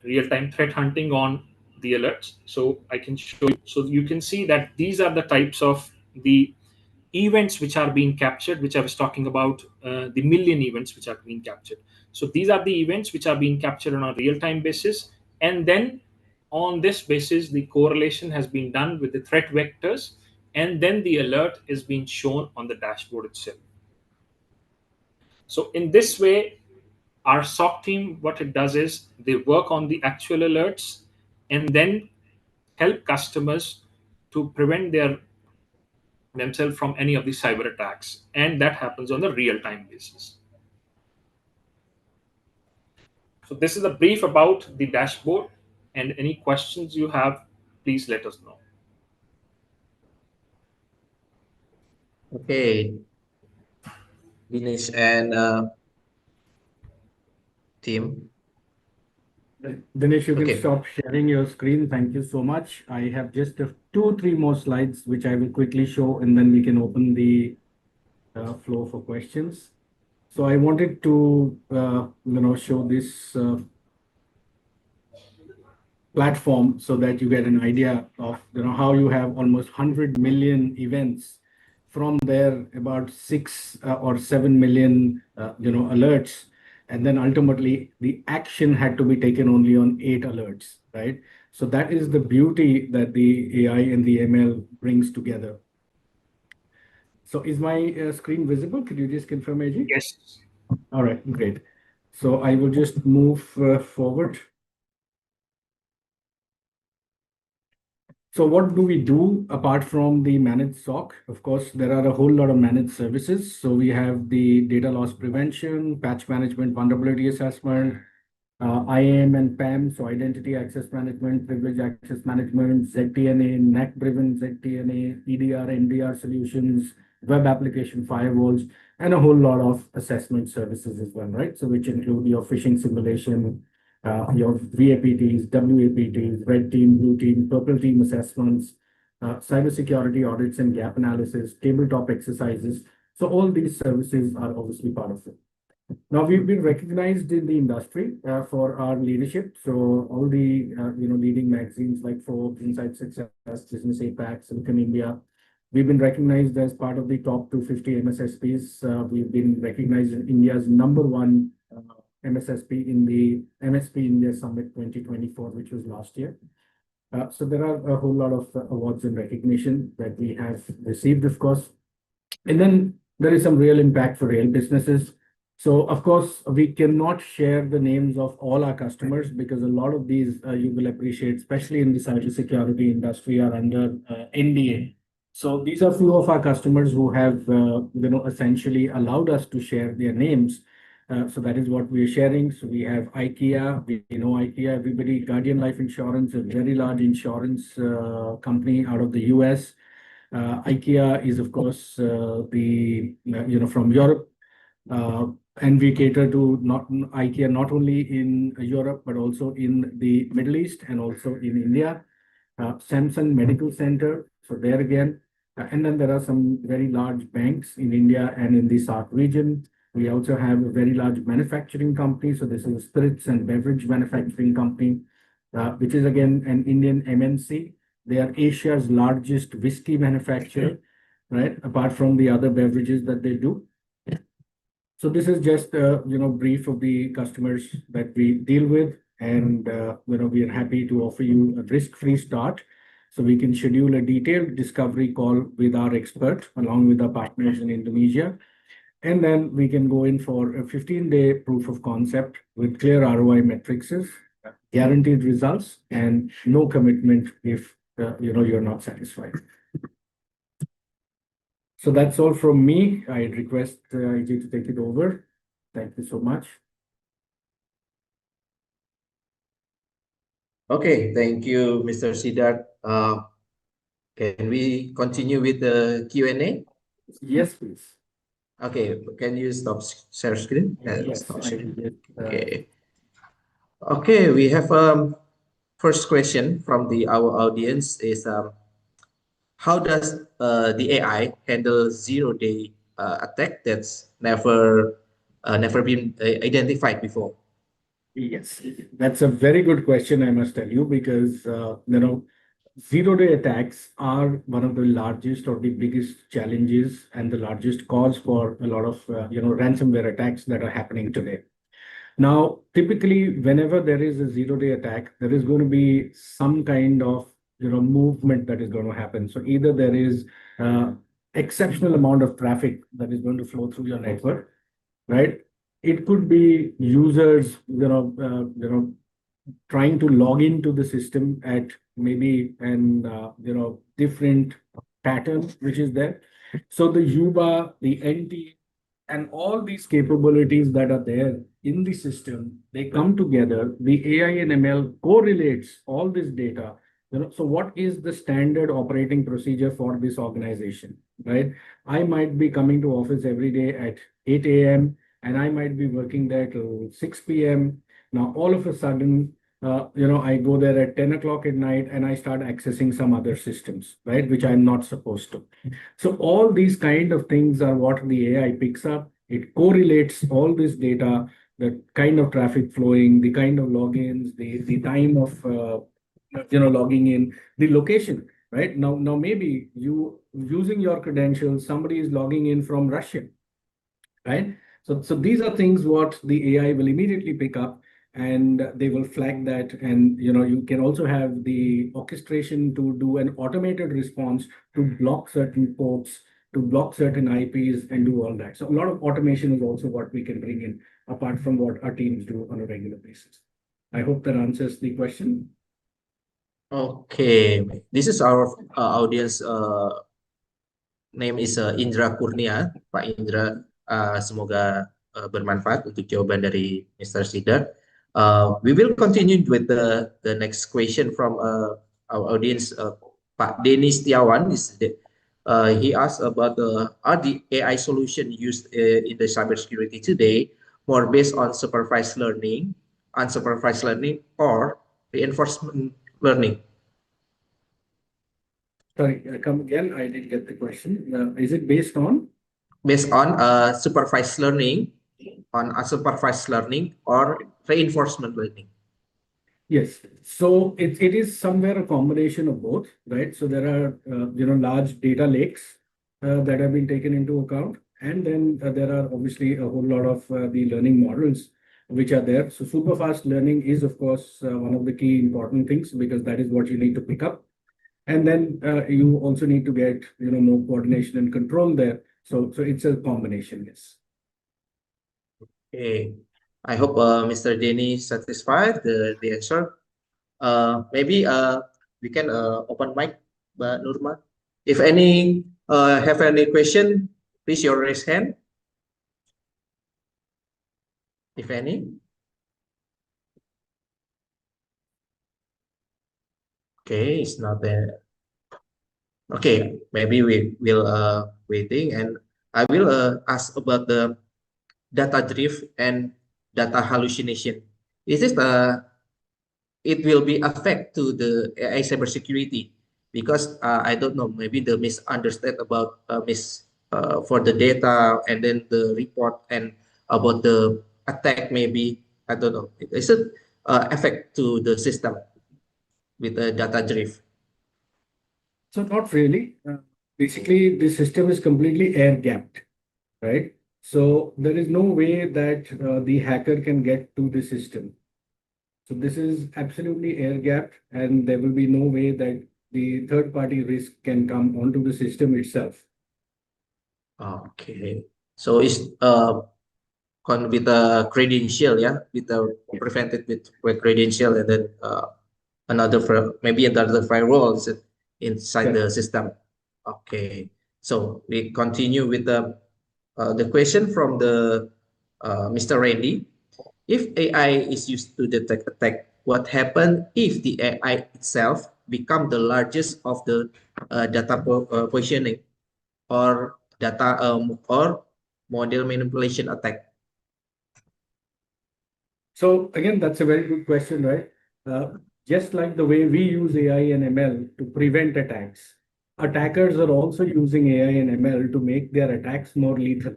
real-time threat hunting on the alerts. So I can show you. So you can see that these are the types of the events which are being captured, which I was talking about, the million events which are being captured. So these are the events which are being captured on a real-time basis. And then on this basis, the correlation has been done with the threat vectors, and then the alert is being shown on the dashboard itself. So in this way, our SOC team, what it does is they work on the actual alerts and then help customers to prevent themselves from any of the cyber attacks, and that happens on the real-time basis. So this is a brief about the dashboard, and any questions you have, please let us know. Okay, Dinesh and team. Dinesh, you can Okay. stop sharing your screen. Thank you so much. I have just 2-3 more slides, which I will quickly show, and then we can open the floor for questions. So I wanted to, show this platform so that you get an idea of, how you have almost 100 million events. From there, about 6 or 7 million, alerts. And then ultimately, the action had to be taken only on 8 alerts, right? So that is the beauty that the AI and the ML brings together. So is my screen visible? Could you just confirm, AJ? Yes. All right, great. So I will just move forward. So what do we do apart from the managed SOC? Of course, there are a whole lot of managed services. So we have the data loss prevention, patch management, vulnerability assessment, IAM and PAM, so identity access management, privilege access management, ZTNA, NAC-driven ZTNA, EDR, NDR solutions, web application firewalls, and a whole lot of assessment services as well, right? So which include your phishing simulation, your VAPTs, WAPTs, red team, blue team, purple team assessments, cybersecurity audits and gap analysis, tabletop exercises. So all these services are obviously part of it. Now we've been recognized in the industry for our leadership. So all the leading magazines like Forbes, Inside Success, Business APAC, Silicon India, we've been recognized as part of the top 250 MSSPs. We've been recognized as India's #1 MSSP in the MSP India Summit 2024, which was last year. So there are a whole lot of awards and recognition that we have received, of course. And then there is some real impact for real businesses. So, of course, we cannot share the names of all our customers because a lot of these you will appreciate, especially in the cybersecurity industry, are under NDA. So these are few of our customers who have, essentially allowed us to share their names. So that is what we are sharing. So we have IKEA, we know IKEA, everybody, Guardian Life Insurance, a very large insurance company out of the US. IKEA is, of course, from Europe. And we cater to IKEA not only in Europe, but also in the Middle East and also in India. Samsung Medical Center, so there again. And then there are some very large banks in India and in the SAARC region. We also have a very large manufacturing company. So this is a spirits and beverage manufacturing company, which is again an Indian MNC. They are Asia's largest whiskey manufacturer, right? Apart from the other beverages that they do. So this is just a brief of the customers that we deal with, and we are happy to offer you a risk-free start. So we can schedule a detailed discovery call with our expert along with our partners in Indonesia. And then we can go in for a 15-day proof of concept with clear ROI metrics, guaranteed results, and no commitment if you're not satisfied. So that's all from me. I request IJ to take it over. Thank you so much. Okay, thank you, Mr. Siddharth. Can we continue with the Q&A? Yes, please. Okay, can you stop share screen? Yes, Stop I share. will get, Okay. Okay, we have first question from our audience is how does the AI handle zero-day attack that's never been identified before? Yes, that's a very good question, I must tell you, because zero-day attacks are one of the largest or the biggest challenges and the largest cause for a lot of ransomware attacks that are happening today. Now, typically, whenever there is a zero-day attack, there is going to be some kind of movement that is going to happen. So either there is exceptional amount of traffic that is going to flow through your network, right? It could be users, trying to log into the system at maybe an different pattern which is there. So the UBA, the NT, and all these capabilities that are there in the system, they come together. The AI and ML correlates all this data. So what is the standard operating procedure for this organization, right? I might be coming to office every day at 8 a.m. and I might be working there till 6 p.m. Now, all of a sudden, I go there at 10 o'clock at night and I start accessing some other systems, right, which I'm not supposed to. So all these kind of things are what the AI picks up. It correlates all this data, the kind of traffic flowing, the kind of logins, the time of logging in, the location, right? Now maybe you using your credentials, somebody is logging in from Russia, right? So these are things what the AI will immediately pick up and they will flag that. And you can also have the orchestration to do an automated response to block certain ports, to block certain IPs and do all that. So a lot of automation is also what we can bring in apart from what our teams do on a regular basis. I hope that answers the question. Okay, this is our audience name is Indra Kurnia. Pak Indra, semoga bermanfaat untuk jawaban dari Mr. Siddharth. We will continue with the next question from our audience. Pak Denny Setiawan he asked about are the AI solution used in the cybersecurity today more based on supervised learning, unsupervised learning, or reinforcement learning? Sorry, come again. I didn't get the question. Is it based on? Based on supervised learning, on unsupervised learning, or reinforcement learning? Yes. So it is somewhere a combination of both, right? So there are large data lakes that have been taken into account, and then there are obviously a whole lot of the learning models which are there. So super fast learning is of course one of the key important things because that is what you need to pick up, and then you also need to get more coordination and control there. So it's a combination, yes. Okay, I hope Mr. Denny satisfied the answer. Maybe we can open mic, Mbak Nurma. If any have any question, please raise hand. If any. Okay, it's not there. Okay, maybe we will waiting, and I will ask about the data drift and data hallucination. Is this it will be affect to the AI cybersecurity because I don't know, maybe the misunderstand about for the data and then the report and about the attack, maybe I don't know. Is it affect to the system with the data drift? So not really. Basically, the system is completely air-gapped, right? So there is no way that the hacker can get to the system. So this is absolutely air-gapped, and there will be no way that the third-party risk can come onto the system itself. Okay, so it's with a credential, yeah, with a prevented with credential, and then maybe another firewalls inside the Correct. system. Okay, so we continue with the question from the Mr. Randy. If AI is used to detect attack, what happens if the AI itself become the largest of the data positioning or data or model manipulation attack? So again, that's a very good question, right? Just like the way we use AI and ML to prevent attacks, attackers are also using AI and ML to make their attacks more lethal,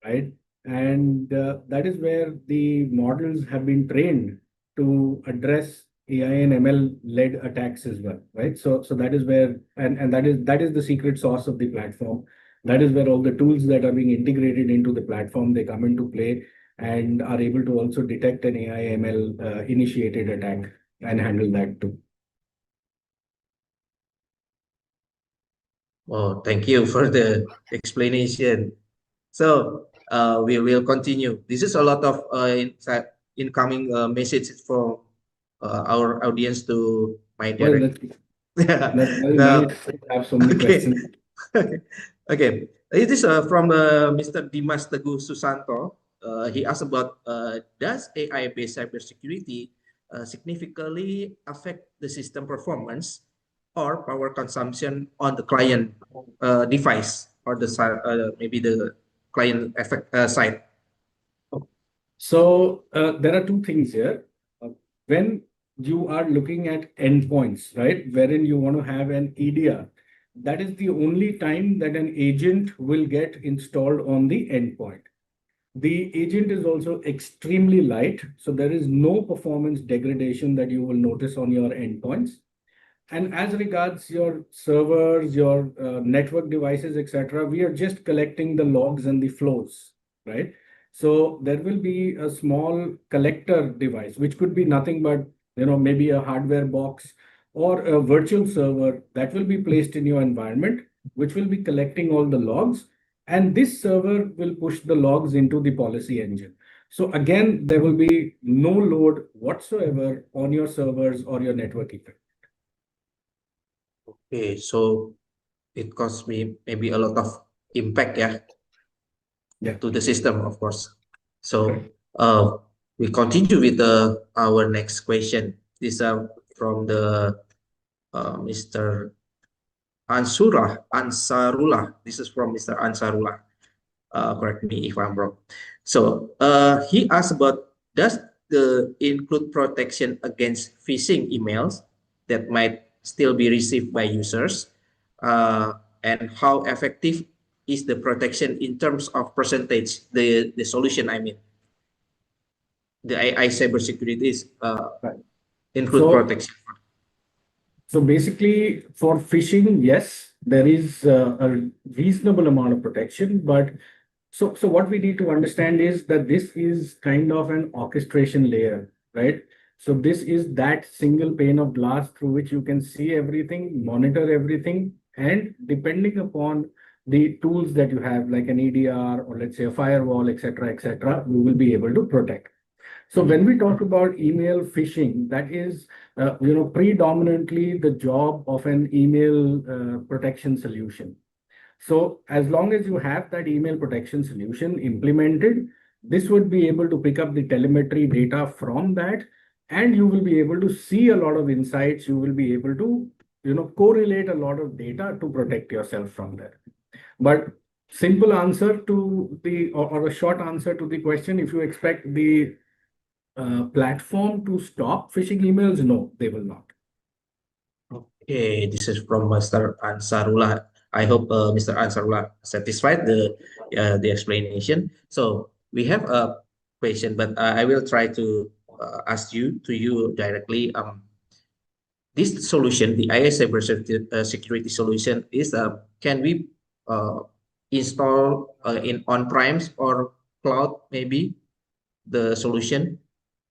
right? And that is where the models have been trained to address AI and ML led attacks as well, right? So that is where, and that is the secret sauce of the platform. That is where all the tools that are being integrated into the platform, they come into play and are able to also detect an AI ML initiated attack and handle that too. Oh, thank you for the explanation. So we will continue. This is a lot of incoming messages from our audience to my Well, direct. that's very Now, nice to have so many okay, questions. okay. It is from Mr. Dimas Teguh Susanto. He asked about does AI-based cybersecurity significantly affect the system performance or power consumption on the client device or the maybe the client side? So there are two things here. When you are looking at endpoints, right, wherein you want to have an EDR, that is the only time that an agent will get installed on the endpoint. The agent is also extremely light, so there is no performance degradation that you will notice on your endpoints. And as regards your servers, your network devices, etc., we are just collecting the logs and the flows, right? So there will be a small collector device, which could be nothing but, maybe a hardware box or a virtual server that will be placed in your environment, which will be collecting all the logs. And this server will push the logs into the policy engine. So again, there will be no load whatsoever on your servers or your network equipment. Okay, so it costs me maybe a lot of impact, Yeah. to the system, of course. So Correct. we continue with our next question. This from the Mr. Ansarullah. This is from Mr. Ansarullah. Correct me if I'm wrong. So he asked about, does the include protection against phishing emails that might still be received by users? And how effective is the protection in terms of percentage, the solution, I mean? The AI cybersecurity is Right. include protection. So basically, for phishing, yes, there is a reasonable amount of protection. But so what we need to understand is that this is kind of an orchestration layer, right? So this is that single pane of glass through which you can see everything, monitor everything, and depending upon the tools that you have, like an EDR or let's say a firewall, etc., you will be able to protect. So when we talk about email phishing, that is, predominantly the job of an email protection solution. So as long as you have that email protection solution implemented, this would be able to pick up the telemetry data from that, and you will be able to see a lot of insights. You will be able to, correlate a lot of data to protect yourself from that. But simple answer to or a short answer to the question, if you expect the platform to stop phishing emails? No, they will not. Okay, this is from Mr. Ansarullah. I hope Mr. Ansarullah satisfied the explanation. So we have a question, but I will try to ask you directly. This solution, the AI cybersecurity solution, is can we install in on-premise or cloud, maybe the solution?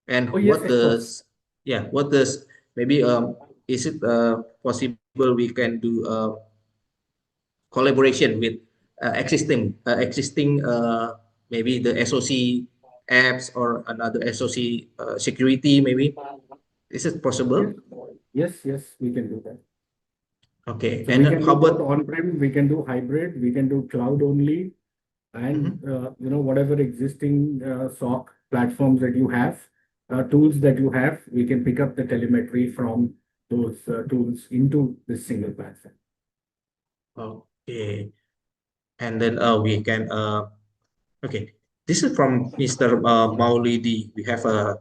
And Oh, yes, what of course. does what does maybe is it possible we can do collaboration with existing maybe the SOC apps or another SOC security, maybe? Is it possible? Yes, we can do that. Okay, So and we can how do both about on-prem, we can do hybrid, we can do cloud only, and whatever existing SOC platforms that you have, tools that you have, we can pick up the telemetry from those tools into this single platform. okay, and then we can okay. This is from Mr. Maulidi. We have a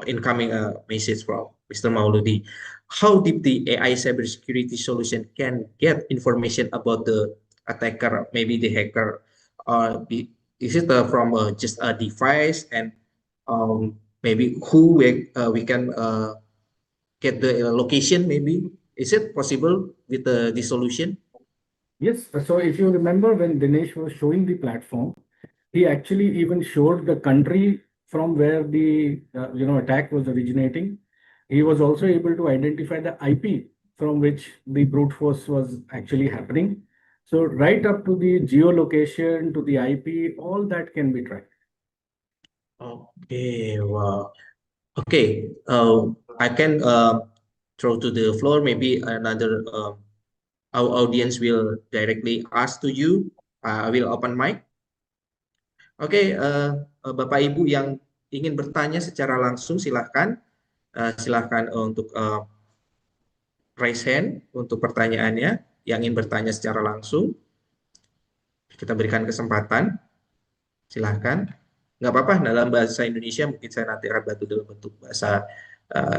incoming message from Mr. Mauludi. How deep the AI cybersecurity solution can get information about the attacker, maybe the hacker, is it from just a device, and maybe who we can get the location, maybe? Is it possible with the solution? Yes, so if you remember when Dinesh was showing the platform, he actually even showed the country from where the attack was originating. He was also able to identify the IP from which the brute force was actually happening. So right up to the geolocation, to the IP, all that can be tracked. Okay, wow. Okay, I can throw to the floor. Maybe another our audience will directly ask to you. I will open mic. Oke, Bapak Ibu yang ingin bertanya secara langsung silahkan, silahkan untuk raise hand untuk pertanyaannya. Yang ingin bertanya secara langsung, kita berikan kesempatan. Silahkan. Nggak apa-apa dalam bahasa Indonesia, mungkin saya nanti akan bantu dalam bentuk bahasa,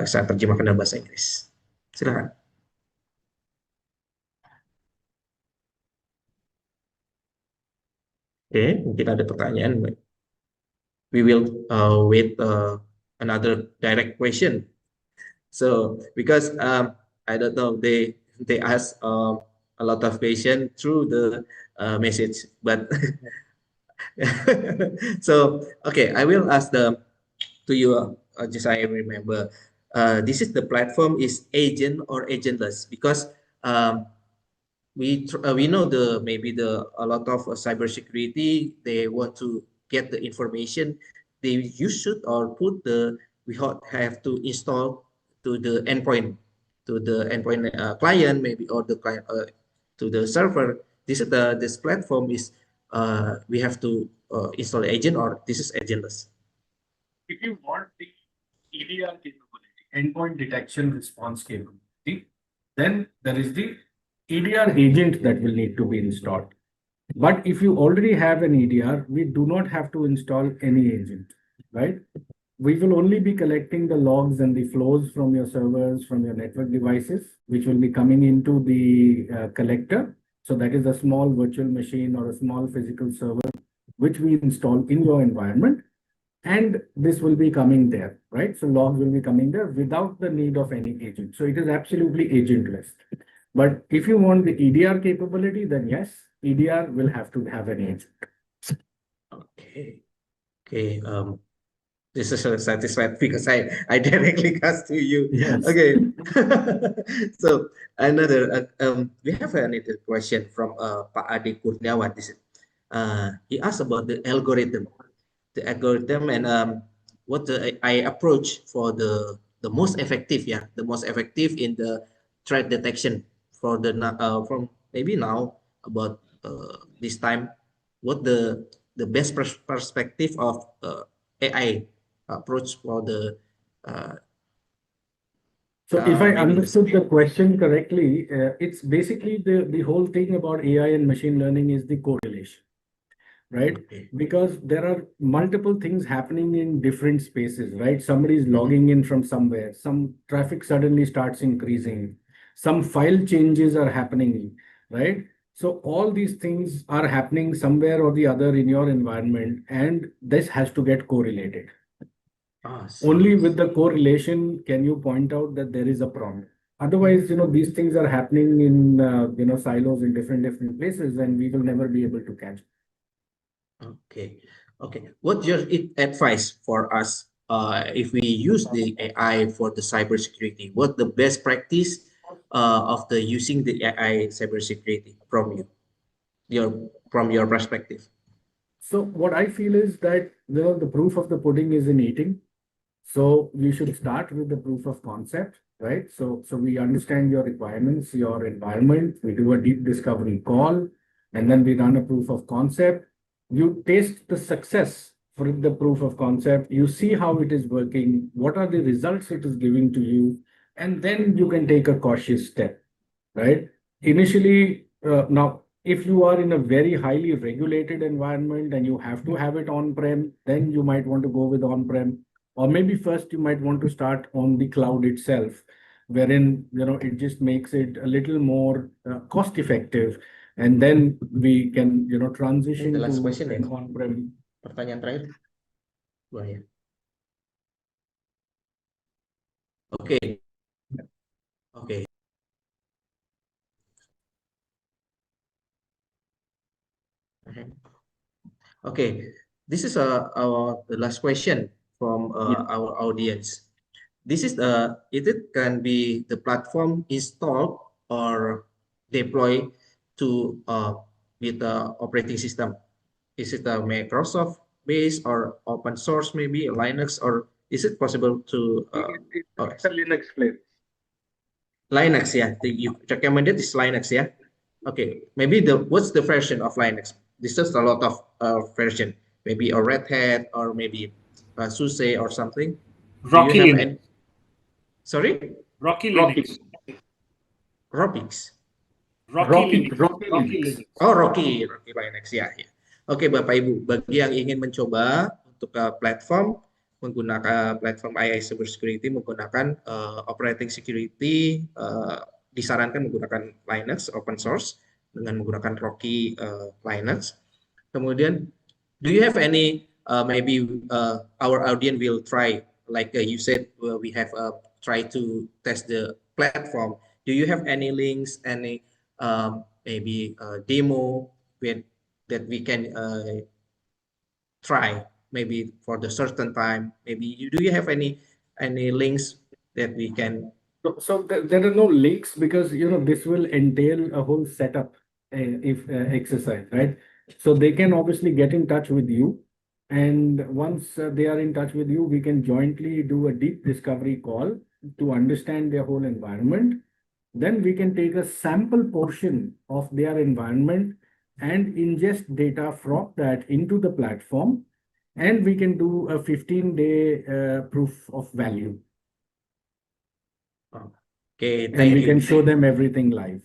saya terjemahkan dalam bahasa Inggris. Silahkan. Oke, mungkin ada pertanyaan. We will wait another direct question. So because I don't know, they ask a lot of question through the message, but so okay, I will ask to you. Just I remember, this is the platform is agent or agentless, because we know maybe a lot of cybersecurity, they want to get the information, you should or put we have to install to the endpoint client, maybe, or the client to the server. This platform is we have to install agent, or this is agentless. If you want the EDR capability, endpoint detection response capability, then there is the EDR agent that will need to be installed. But if you already have an EDR, we do not have to install any agent, right? We will only be collecting the logs and the flows from your servers, from your network devices, which will be coming into the collector. So that is a small virtual machine or a small physical server, which we install in your environment. And this will be coming there, right? So logs will be coming there without the need of any agent. So it is absolutely agentless. But if you want the EDR capability, then yes, EDR will have to have an agent. Okay. Okay. This is satisfied because I directly asked to you. Yes. Okay. So another we have another question from Pak Ade Kurniawan. He asked about the algorithm, and what the AI approach for the most effective, the most effective in the threat detection for the from maybe now about this time, what the best perspective of AI approach for the So if I maybe understood the question correctly, it's basically the whole thing about AI and machine learning is the correlation, right? Okay. Because there are multiple things happening in different spaces, right? Somebody is logging in from somewhere, some traffic suddenly starts increasing, some file changes are happening, right? So all these things are happening somewhere or the other in your environment, and this has to get correlated. Only with the correlation can you point out that there is a problem. Otherwise, these things are happening in silos in different places, and we will never be able to catch it. Okay. Okay. What's your advice for us if we use the AI for the cybersecurity? What the best practice of the using the AI cybersecurity from your perspective? So what I feel is that the proof of the pudding is in eating. So you should start with the proof of concept. right? So we understand your requirements, your environment. We do a deep discovery call, and then we run a proof of concept. You taste the success for the proof of concept. You see how it is working, what are the results it is giving to you, and then you can take a cautious step, right? Initially, now, if you are in a very highly regulated environment and you have to have it on-prem, then you might want to go with on-prem. Or maybe first you might want to start on the cloud itself, wherein, it just makes it a little more cost effective. And then we can, transition The last to question, an ya. on-prem. Pertanyaan terakhir. Wah, ya. Oke. Oke. Okay, this is the last question from Yeah. our audience. This is it can be the platform installed or deployed to with the operating system. Is it a Microsoft based or open source, maybe Linux, or is it possible to It's a Linux play. Linux? Yeah, you recommended is Linux, yeah. Okay, maybe what's the version of Linux? This is a lot of version, maybe a Red Hat or maybe SUSE or something. Do you Rocky have Linux. any? Sorry, Rocky Linux. Robix. Rocky Rocky Linux. Linux. Oh, Rocky Linux ya. Ya. Oke, Bapak Ibu, bagi yang ingin mencoba untuk platform menggunakan platform AI Cybersecurity menggunakan operating security, disarankan menggunakan Linux open source dengan menggunakan Rocky Linux. Kemudian, do you have any maybe our audience will try like you said we have try to test the platform. Do you have any links, any maybe demo that we can try maybe for the certain time? Maybe do you have any links that we can? So there are no links because this will entail a whole setup if exercise, right? So they can obviously get in touch with you, and once they are in touch with you, we can jointly do a deep discovery call to understand their whole environment. Then we can take a sample portion of their environment and ingest data from that into the platform, and we can do a 15-day proof of value. Okay, And thank we you. can show them everything live.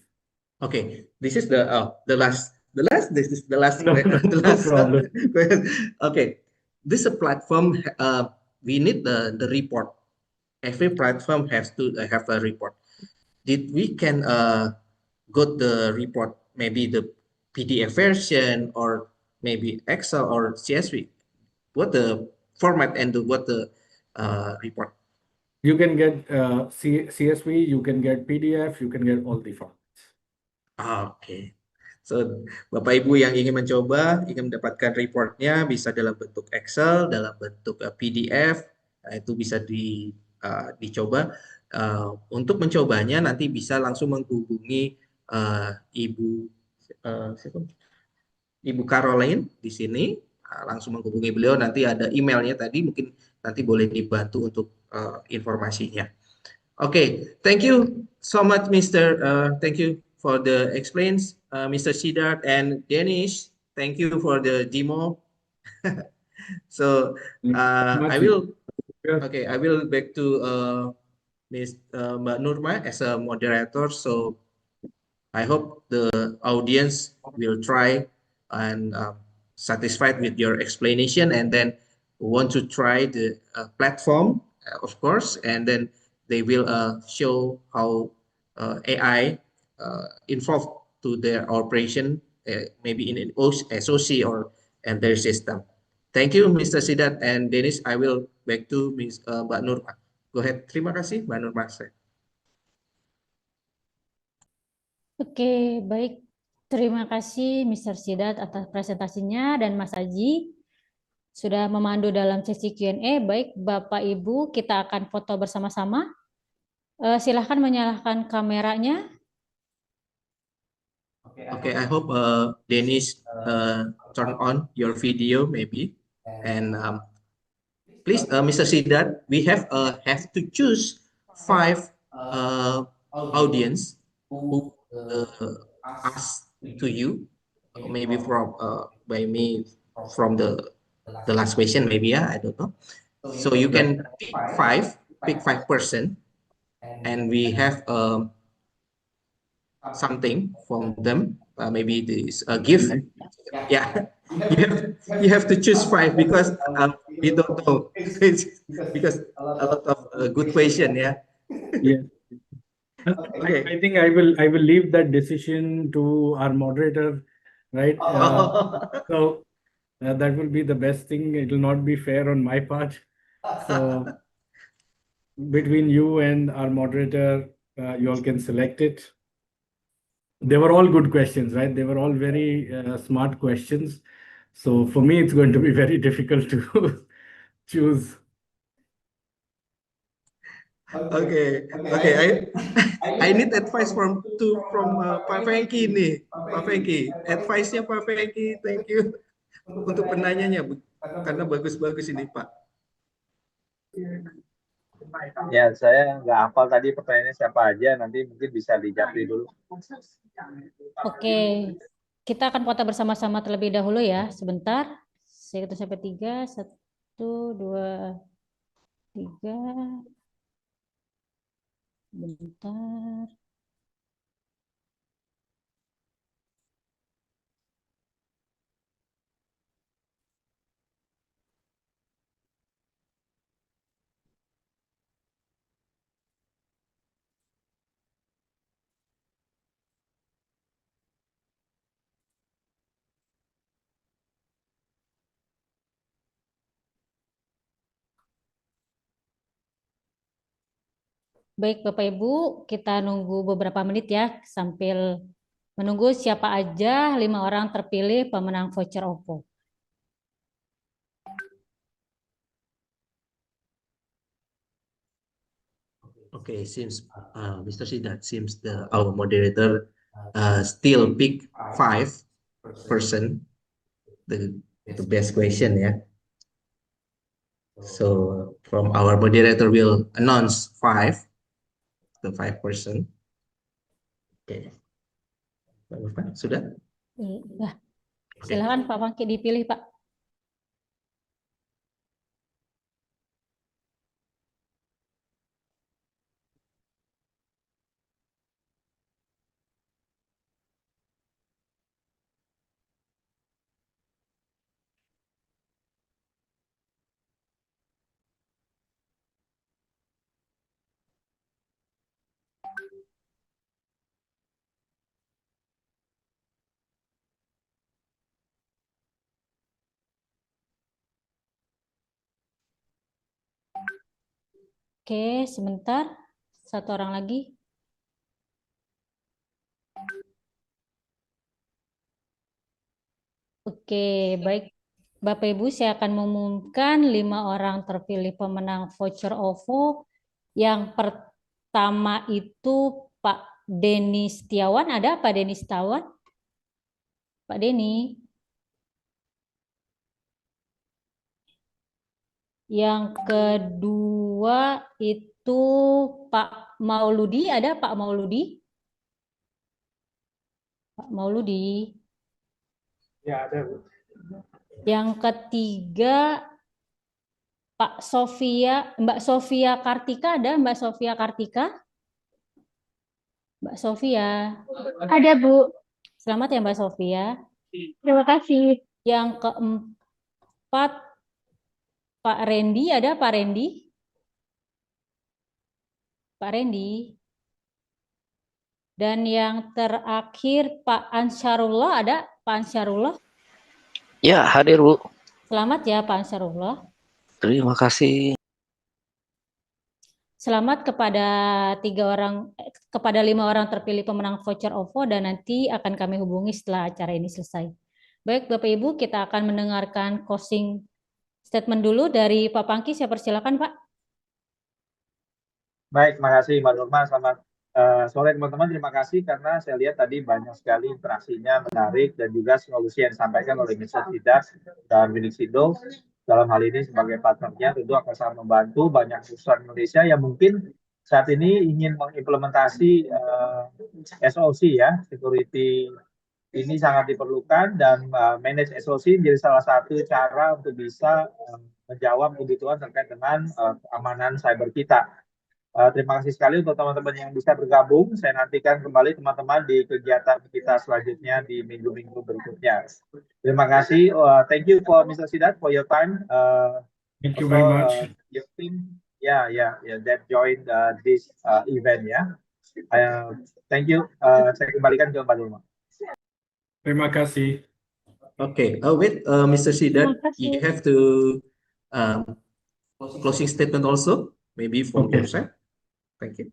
Okay, this is the last. This is the last. No, the no last problem. Okay, this is a platform. We need the report. Every platform has to have a report. Did we can got the report? Maybe the PDF version or maybe Excel or CSV. What the format and what the report? You can get CSV, you can get PDF, you can get all the formats. Oke. So, Bapak Ibu yang ingin mencoba, ingin mendapatkan reportnya bisa dalam bentuk Excel, dalam bentuk PDF, itu bisa dicoba. Untuk mencobanya nanti bisa langsung menghubungi Ibu Caroline di sini, langsung menghubungi beliau. Nanti ada emailnya tadi, mungkin nanti boleh dibantu untuk informasinya. Okay, thank you so much, Mr. Thank you for the explains, Mr. Siddharth and Danish. Thank you for the demo. So I will. Okay, I will back to Ms. Mbak Nurma as a moderator. So I hope the audience will try and satisfied with your explanation, and then want to try the platform, of course, and then they will show how AI involved to their operation, maybe in an SOC or and their system. Thank you, Mr. Siddharth and Dennis. I will back to Mbak Nurma. Go ahead. Terima kasih, Mbak Nurma. Oke, baik. Terima kasih Mr. Siddharth atas presentasinya dan Mas Aji sudah memandu dalam sesi Q&A. Baik, Bapak Ibu, kita akan foto bersama-sama. Silahkan menyalakan kameranya. Okay, I hope Dennis turn on your video maybe, and please, Mr. Siddharth, we have to choose 5 audience who ask to you, or maybe from by me from the last question, maybe, yeah, I don't know. So you can pick five person, and we have something from them. Maybe this a gift. Yeah, you have to choose five because we don't know. Because a lot of good question. Yeah. Yeah. Okay. I think I will leave that decision to our moderator, right? So that will be the best thing. It will not be fair on my part. So between you and our moderator, you all can select it. They were all good questions, right? They were all very smart questions. So for me, it's going to be very difficult to choose. Okay. I need advice from Pak Fengki nih. Pak Fengki, advice-nya Pak Fengki. Thank you untuk penanyanya, karena bagus-bagus ini, Pak. Ya, saya nggak hafal tadi pertanyaannya siapa aja, nanti mungkin bisa dijawab dulu. Oke, kita akan foto bersama-sama terlebih dahulu ya. Sebentar. Saya hitung sampai 3. 1, 2, 3. Bentar. Baik, Bapak Ibu, kita nunggu beberapa menit ya sambil menunggu siapa aja 5 orang terpilih pemenang voucher OVO. Okay, seems Mr. Sidat, seems our moderator still pick 5 person the best question, yeah. So from our moderator will announce the 5 person. Okay. Pak, sudah? Ya. Silakan Pak Fangki dipilih, Pak. Oke, sebentar. 1 orang lagi. Oke, baik. Bapak Ibu, saya akan mengumumkan 5 orang terpilih pemenang voucher OVO. Yang pertama itu Pak Denny Setiawan. Ada Pak Denny Setiawan? Pak Denny. Yang kedua itu Pak Mauludi. Ada Pak Mauludi? Pak Mauludi. Ya, ada, Bu. Yang ketiga Mbak Sofia Kartika. Ada Mbak Sofia Kartika? Mbak Sofia. Ada, Bu. Selamat ya Mbak Sofia. Terima kasih. Yang keempat Pak Randy. Ada Pak Randy? Pak Randy. Dan yang terakhir Pak Ansarullah. Ada Pak Ansarullah? Ya, hadir, Bu. Selamat ya Pak Ansarullah. Terima kasih. Selamat kepada 5 orang terpilih pemenang voucher OVO, dan nanti akan kami hubungi setelah acara ini selesai. Baik Bapak Ibu, kita akan mendengarkan closing statement dulu dari Pak Pangki. Saya persilakan Pak. Baik, makasih Mbak Nurma. Selamat sore teman-teman. Terima kasih karena saya lihat tadi banyak sekali interaksinya menarik, dan juga solusi yang disampaikan oleh Mr. Sidat dan Winisido. Dalam hal ini sebagai partnernya tentu akan sangat membantu banyak perusahaan Indonesia yang mungkin saat ini ingin mengimplementasi SOC ya, security ini sangat diperlukan dan manage SOC menjadi salah satu cara untuk bisa menjawab kebutuhan terkait dengan keamanan cyber kita. Terima kasih sekali untuk teman-teman yang bisa bergabung. Saya nantikan kembali teman-teman di kegiatan kita selanjutnya di minggu-minggu berikutnya. Terima kasih. Thank you for Mr. Sidat for your time. Thank you very much. Your team, that joined this event ya. Thank you. Saya kembalikan ke Mbak Nurma. Terima kasih. Okay, wait, Mr. Sidat, you have to closing statement also, maybe from your side. Thank you.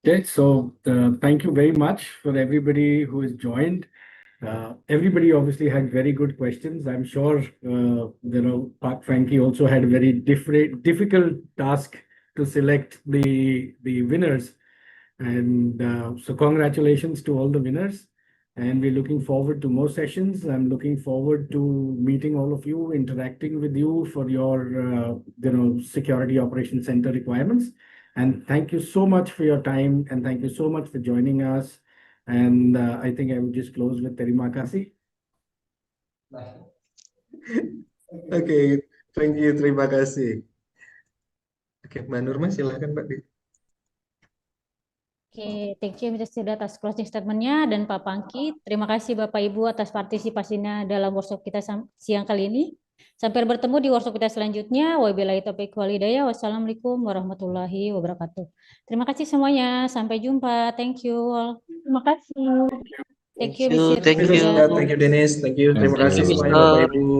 Okay, so thank you very much for everybody who has joined. Everybody obviously had very good questions. I'm sure Pak Frankie also had a very difficult task to select the winners, and so congratulations to all the winners. And we're looking forward to more sessions. I'm looking forward to meeting all of you, interacting with you for your security operations center requirements. And thank you so much for your time, and thank you so much for joining us. And I think I will just close with terima kasih. Okay, thank you, terima kasih. Oke, Mbak Nurma, silakan Mbak. Oke, thank you Mr. Sidat atas closing statement-nya, dan Pak Pangki, terima kasih Bapak Ibu atas partisipasinya dalam workshop kita siang kali ini. Sampai bertemu di workshop kita selanjutnya. Wabillahi taufiq wal hidayah. Wassalamualaikum warahmatullahi wabarakatuh. Terima kasih semuanya. Sampai jumpa. Thank you all. Terima kasih. Thank you, Mr. Thank you. Sidat. Thank you, Dennis. Thank you. Terima Thank kasih you, semuanya, Mr. Bapak Ibu.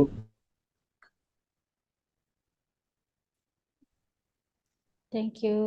Thank you.